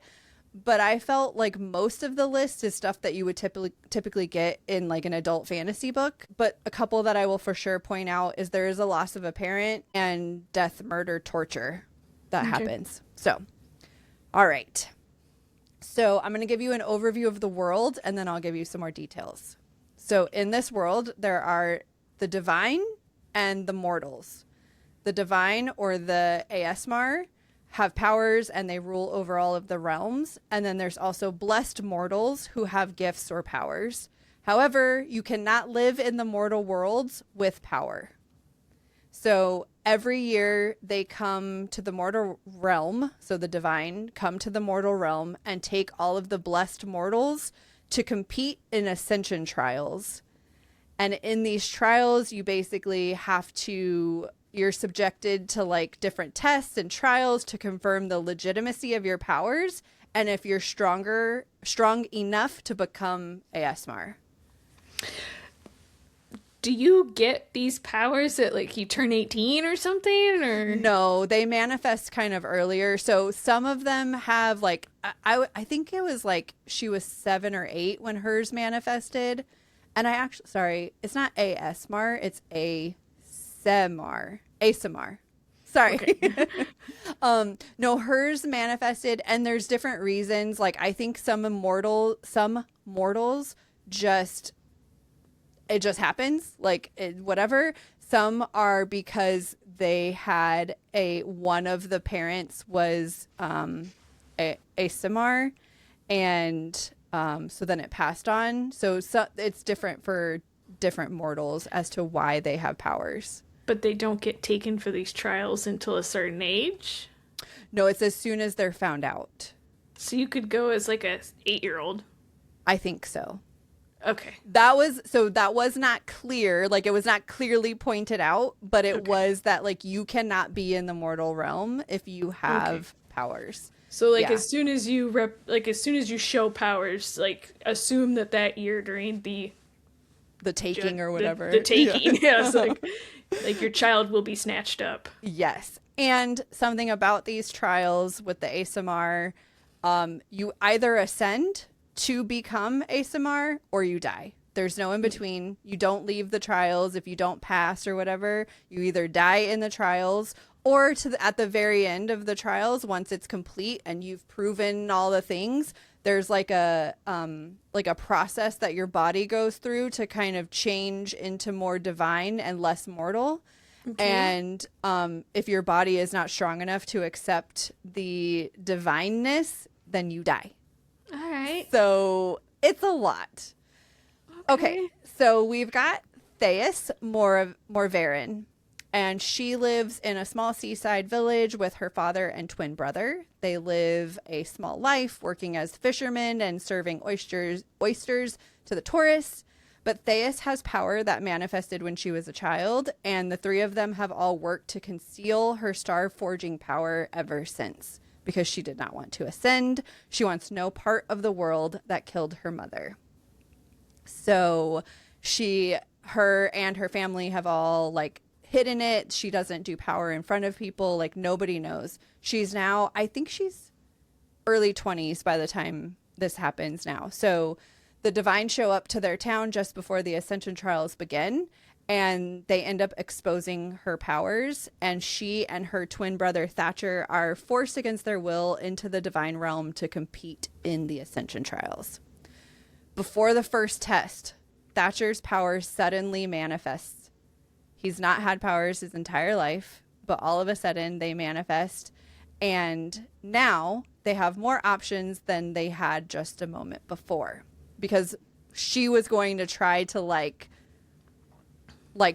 But I felt like most of the list is stuff that you would typically get in like an adult fantasy book. But a couple that I will for sure point out is there is a loss of a parent and death, murder, torture that happens. So, all right. So I'm going to give you an overview of the world, and then I'll give you some more details. So in this world, there are the divine and the mortals. The divine, or the Aesmar, have powers, and they rule over all of the realms. And then there's also blessed mortals who have gifts or powers. However, you cannot live in the mortal worlds with power. So every year they come to the mortal realm, so the divine come to the mortal realm and take all of the blessed mortals to compete in ascension trials. And in these trials, you basically you're subjected to like different tests and trials to confirm the legitimacy of your powers and if you're strong enough to become Aesmar. Do you get these powers at like you turn 18 or something, or no? They manifest kind of earlier. So some of them have like I think it was like she was 7 or 8 when hers manifested, and it's not Aesmar, it's Asamar. Sorry. Okay. No, hers manifested, and there's different reasons. Like I think some mortals it just happens, like whatever. Some are because they had one of the parents was a Samar, and so then it passed on. So it's different for different mortals as to why they have powers. But they don't get taken for these trials until a certain age? No, it's as soon as they're found out. So you could go as like a 8-year-old? I think so. Okay. That was not clear. Like, it was not clearly pointed out, but it was that, like, you cannot be in the mortal realm if you have powers. So, like, as soon as you show powers, like, assume that year during the taking or whatever. The taking, yeah. It's like your child will be snatched up. Yes. And something about these trials with the ASMR, you either ascend to become ASMR or you die. There's no in between. You don't leave the trials if you don't pass or whatever. You either die in the trials or at the very end of the trials, once it's complete and you've proven all the things, there's like a process that your body goes through to kind of change into more divine and less mortal. Okay. And if your body is not strong enough to accept the divineness, then you die. All right. So it's a lot. Okay. So we've got Thais Morvarin, and she lives in a small seaside village with her father and twin brother. They live a small life working as fishermen and serving oysters to the tourists. But Thais has power that manifested when she was a child, and the three of them have all worked to conceal her star forging power ever since, because she did not want to ascend. She wants no part of the world that killed her mother. So her and her family have all like hidden it. She doesn't do power in front of people. Like nobody knows. I think she's early 20s by the time this happens now. So the divine show up to their town just before the ascension trials begin, and they end up exposing her powers. And she and her twin brother Thatcher are forced against their will into the divine realm to compete in the ascension trials. Before the first test, Thatcher's power suddenly manifests. He's not had powers his entire life, but all of a sudden they manifest. And now they have more options than they had just a moment before. Because she was going to try to like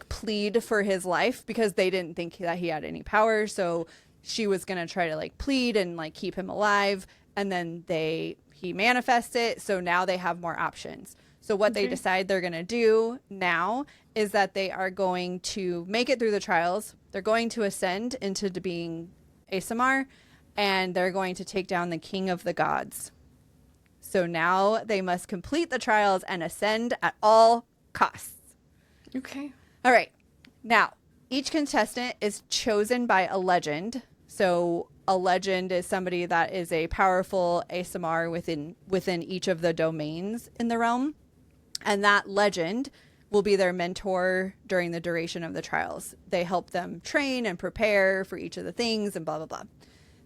plead for his life because they didn't think that he had any power. So she was going to try to like plead and like keep him alive. And then he manifests it. So now they have more options. So what they decide they're going to do now is that they are going to make it through the trials. They're going to ascend into being ASMR, and they're going to take down the king of the gods. So now they must complete the trials and ascend at all costs. Okay. All right. Now, each contestant is chosen by a legend. So a legend is somebody that is a powerful ASMR within each of the domains in the realm. And that legend will be their mentor during the duration of the trials. They help them train and prepare for each of the things and blah, blah, blah.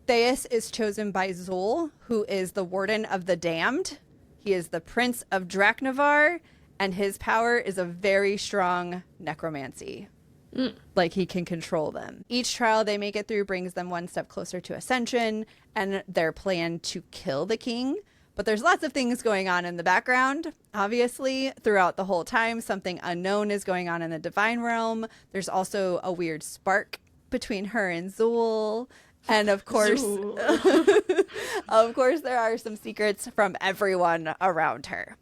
Thais is chosen by Zul, who is the warden of the damned. He is the prince of Draknavar, and his power is a very strong necromancy. Like he can control them. Each trial they make it through brings them one step closer to ascension and their plan to kill the king. But there's lots of things going on in the background. Obviously, throughout the whole time, something unknown is going on in the divine realm. There's also a weird spark between her and Zul. And of course, of course, there are some secrets from everyone around her.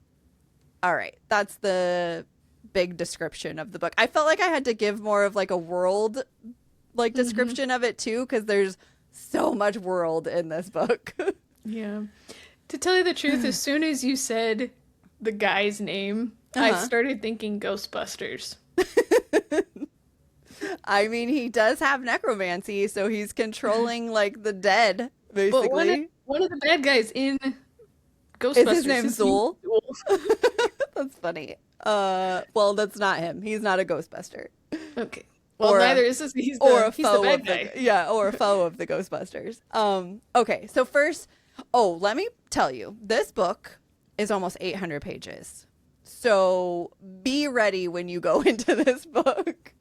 All right. That's the big description of the book. I felt like I had to give more of like a world like description of it too, because there's so much world in this book. Yeah. To tell you the truth, as soon as you said the guy's name, I started thinking Ghostbusters. I mean, he does have necromancy, so he's contrling like the dead, basically. But one of the bad guys in Ghostbusters is his name Zul? That's funny. Well, that's not him. He's not a Ghostbuster. Okay. Well, neither is this. He's the bad guy. Or a foe of the Ghostbusters. Okay, so first, let me tell you, this book is almost 800 pages. So be ready when you go into this book.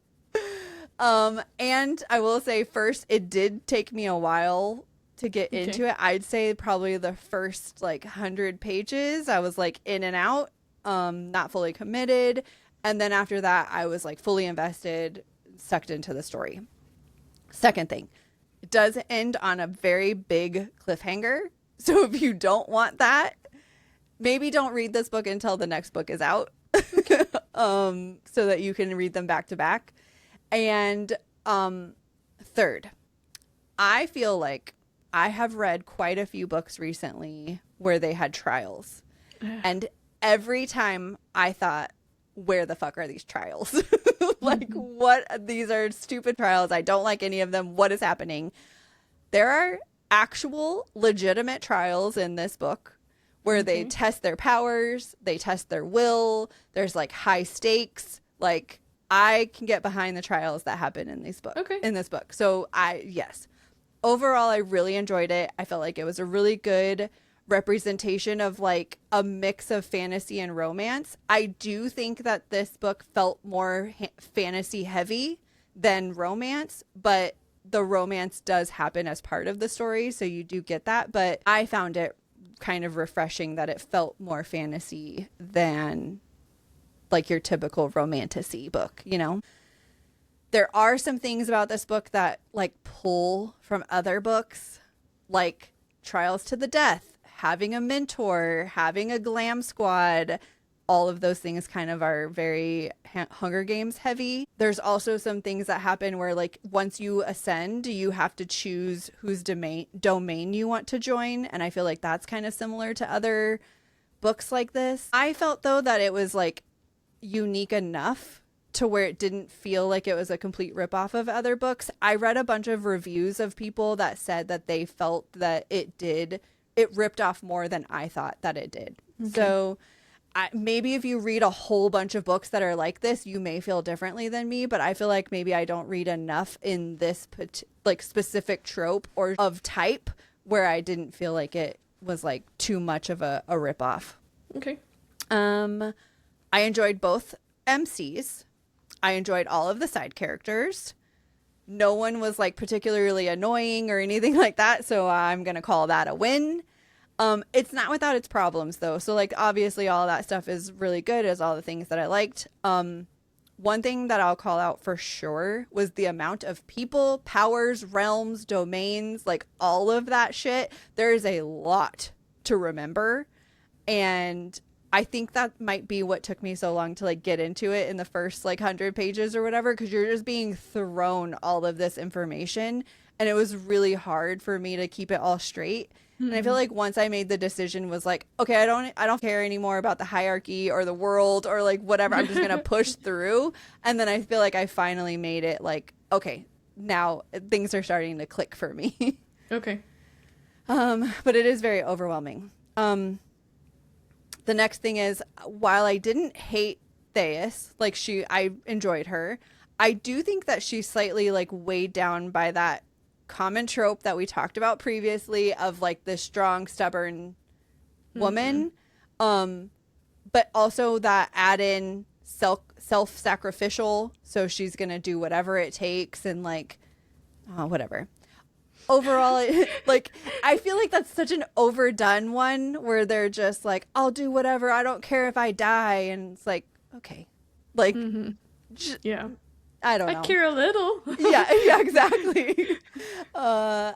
And I will say first, it did take me a while to get into it. I'd say probably the first like 100 pages, I was like in and out, not fully committed. And then after that, I was like fully invested, sucked into the story. Second thing, it does end on a very big cliffhanger. So if you don't want that, maybe don't read this book until the next book is out. So that you can read them back to back. And third, I feel like I have read quite a few books recently where they had trials. And every time I thought, where the fuck are these trials? Like, what? These are stupid trials. I don't like any of them. What is happening? There are actual legitimate trials in this book where they test their powers, they test their will. There's like high stakes. Like, I can get behind the trials that happen in this book. In this book. So yes. Overall, I really enjoyed it. I felt like it was a really good representation of like a mix of fantasy and romance. I do think that this book felt more fantasy heavy than romance, but the romance does happen as part of the story, so you do get that. But I found it kind of refreshing that it felt more fantasy than like your typical romantasy book, you know? There are some things about this book that like pull from other books, like Trials to the Death, having a mentor, having a glam squad. All of those things kind of are very Hunger Games heavy. There's also some things that happen where like once you ascend, you have to choose whose domain you want to join. And I feel like that's kind of similar to other books like this. I felt though that it was like unique enough to where it didn't feel like it was a complete ripoff of other books. I read a bunch of reviews of people that said that they felt that it ripped off more than I thought that it did. So maybe if you read a whole bunch of books that are like this, you may feel differently than me, but I feel like maybe I don't read enough in this like specific trope or of type where I didn't feel like it was like too much of a ripoff. Okay. I enjoyed both MCs. I enjoyed all of the side characters. No one was like particularly annoying or anything like that, so I'm going to call that a win. It's not without its problems though. So like obviously all that stuff is really good as all the things that I liked. One thing that I'll call out for sure was the amount of people, powers, realms, domains, like all of that shit. There is a lot to remember. And I think that might be what took me so long to like get into it in the first like 100 pages or whatever, because you're just being thrown all of this information and it was really hard for me to keep it all straight. And I feel like once I made the decision was like, okay, I don't care anymore about the hierarchy or the world or like whatever. I'm just going to push through. And then I feel like I finally made it like, okay, now things are starting to click for me. Okay. But it is very overwhelming. The next thing is, while I didn't hate Thais, like I enjoyed her, I do think that she's slightly like weighed down by that common trope that we talked about previously of like the strong, stubborn woman. But also that add in self-sacrificial. So she's going to do whatever it takes and like, whatever. Overall, like, I feel like that's such an overdone one where they're just like, I'll do whatever. I don't care if I die. And it's like, okay, like, yeah, I don't know. I care a little. yeah, exactly. I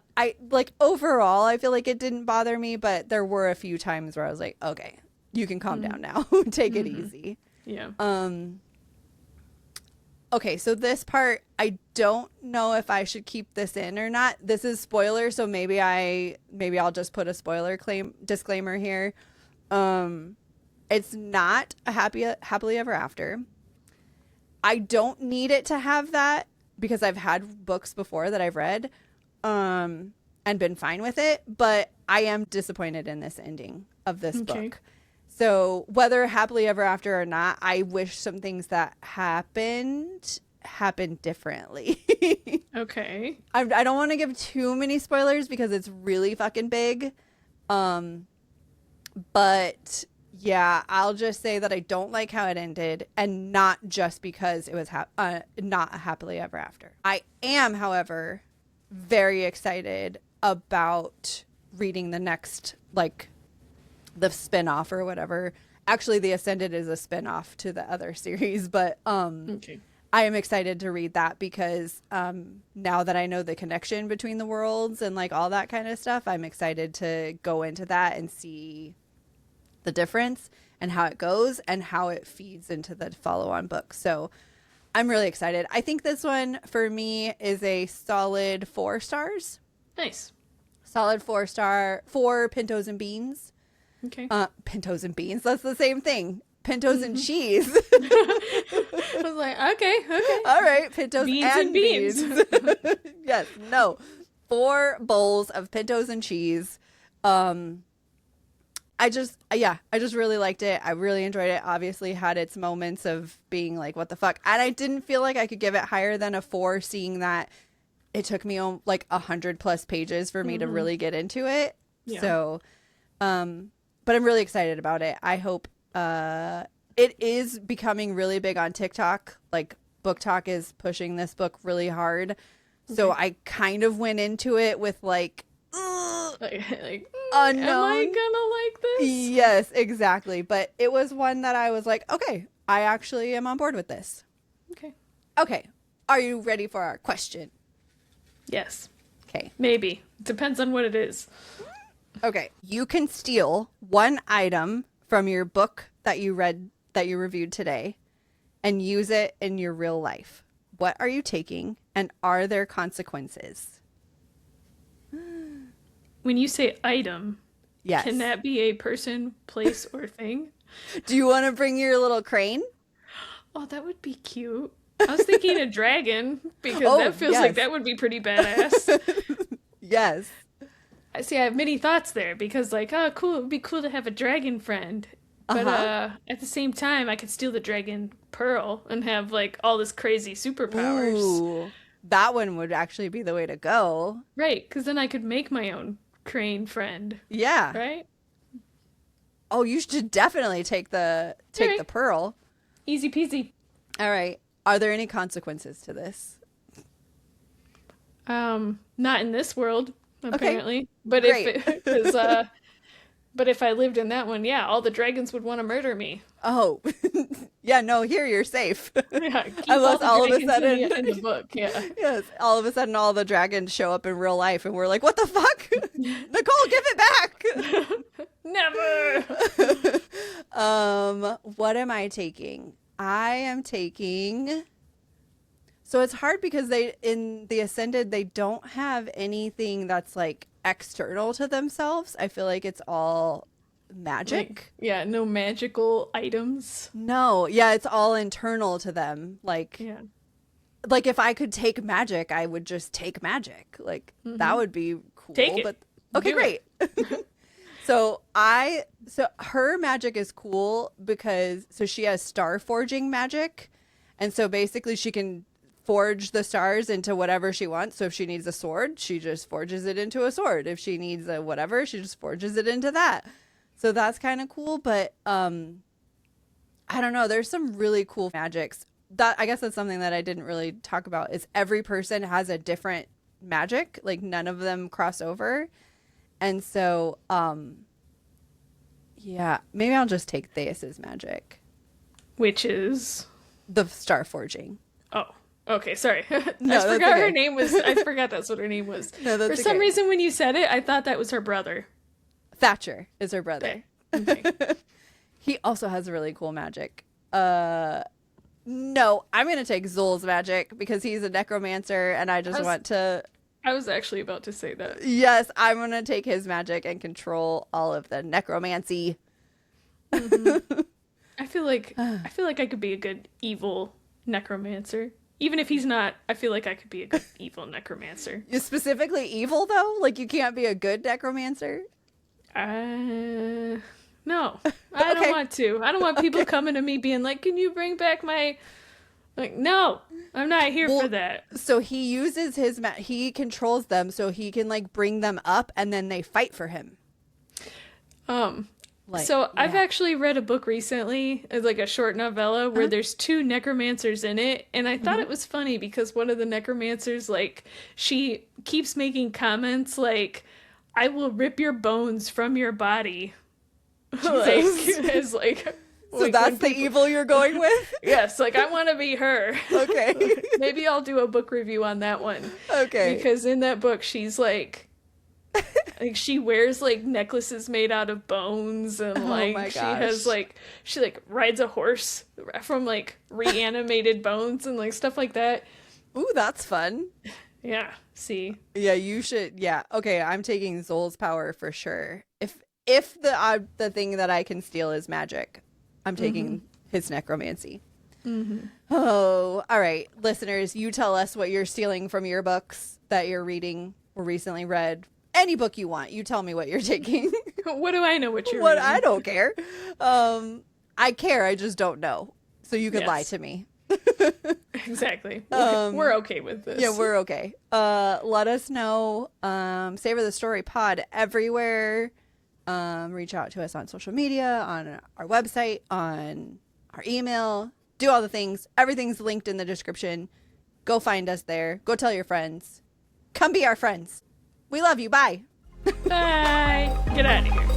like overall, I feel like it didn't bother me, but there were a few times where I was like, okay, you can calm down now. Take it easy. Yeah. Okay, so this part, I don't know if I should keep this in or not. This is spoiler, so maybe I'll just put a spoiler disclaimer here. It's not a happily ever after. I don't need it to have that because I've had books before that I've read and been fine with it, but I am disappointed in this ending of this book. So whether happily ever after or not, I wish some things that happened differently. Okay. I don't want to give too many spoilers because it's really fucking big. But yeah, I'll just say that I don't like how it ended, and not just because it was not a happily ever after. I am, however, very excited about reading the next, like, the spin-off or whatever. Actually, The Ascended is a spin-off to the other series, but I am excited to read that because now that I know the connection between the worlds and like all that kind of stuff, I'm excited to go into that and see the difference and how it goes and how it feeds into the follow-on book. So I'm really excited. I think this one for me is a solid 4 stars. Nice. Solid 4-star for Pintos and Beans. Okay. Pintos and Beans. That's the same thing. Pintos and cheese. I was like, okay. All right, pintos beans and and beans. Yes, no. 4 bowls of pintos and cheese. I just really liked it. I really enjoyed it. Obviously had its moments of being like, what the fuck? And I didn't feel like I could give it higher than a 4, seeing that it took me like 100+ pages for me to really get into it. Yeah. So, but I'm really excited about it. I hope, it is becoming really big on TikTok. Like BookTok is pushing this book really hard. Okay. So I kind of went into it with like unknown. Am I gonna like this? Yes, exactly. But it was one that I was like, okay, I actually am on board with this. Okay. Are you ready for our question? Yes. Okay. Maybe. Depends on what it is. Okay. You can steal one item from your book that you read, that you reviewed today, and use it in your real life. What are you taking, and are there consequences? When you say item, yes, can that be a person, place, or thing? Do you want to bring your little crane? Oh, that would be cute. I was thinking a dragon, because that feels like that would be pretty badass. Yes. I see. I have many thoughts there, because like, oh, cool. It would be cool to have a dragon friend. But at the same time, I could steal the dragon pearl and have like all this crazy superpowers. Ooh, that one would actually be the way to go. Right, because then I could make my own crane friend. Yeah. Right? Oh, you should definitely take the pearl. Easy peasy. All right. Are there any consequences to this? Not in this world, apparently. Okay. But Great. but if I lived in that one, yeah, all the dragons would want to murder me. Oh. Yeah, no, here you're safe. Yeah, unless all of a sudden in the book, yeah. Yes, all of a sudden all the dragons show up in real life and we're like, what the fuck? Nicole, give it back. Never. What am I taking? I am taking, so it's hard because in the Ascended, they don't have anything that's like external to themselves. I feel like it's all magic. No magical items. No, it's all internal to them. Like if I could take magic, I would just take magic. Like that would be cool. Take it. But okay, great. So her magic is cool because she has star forging magic, and so basically she can forge the stars into whatever she wants. So if she needs a sword, she just forges it into a sword. If she needs a whatever, she just forges it into that. So that's kind of cool, but I don't know. There's some really cool magics. I guess that's something that I didn't really talk about, is every person has a different magic. Like none of them cross over. And so, maybe I'll just take Theus's magic. Which is? The star forging. Oh, okay. Sorry. No, I forgot her name was. I forgot that's what her name was. No, that's For some reason, when you said it, I thought that was her brother. Thatcher is her brother. Okay. He also has really cool magic. No, I'm going to take Zul's magic because he's a necromancer and I just want to... I was actually about to say that. Yes, I'm going to take his magic and control all of the necromancy. Mm-hmm. I feel like I could be a good evil necromancer. Even if he's not, I feel like I could be a good evil necromancer. You're specifically evil, though? Like, you can't be a good necromancer? No. I don't want to. I don't want people coming to me being like, can you bring back my... Like, no, I'm not here for that. So he uses his... he controls them so he can, like, bring them up and then they fight for him. I've actually read a book recently, it's like a short novella where there's 2 necromancers in it, and I thought it was funny because one of the necromancers, like, she keeps making comments like, I will rip your bones from your body. So that's the evil you're going with? Yes, like, I want to be her. Okay. Maybe I'll do a book review on that one. Okay. Because in that book, she's like she wears like necklaces made out of bones, and like she has like she rides a horse from like reanimated bones and like stuff like that. Ooh, that's fun. Yeah. See. Yeah, you should. Yeah. Okay, I'm taking Zol's power for sure. If the thing that I can steal is magic, I'm taking his necromancy. Oh, all right. Listeners, you tell us what you're stealing from your books that you're reading or recently read. Any book you want. You tell me what you're taking. What do I know what you're reading? I don't care. I care. I just don't know. So you could lie to me. Exactly. We're okay with this. Yeah, we're okay. Let us know. Savor the Story pod everywhere. Reach out to us on social media, on our website, on our email. Do all the things. Everything's linked in the description. Go find us there. Go tell your friends. Come be our friends. We love you. Bye. Bye. Get out of here.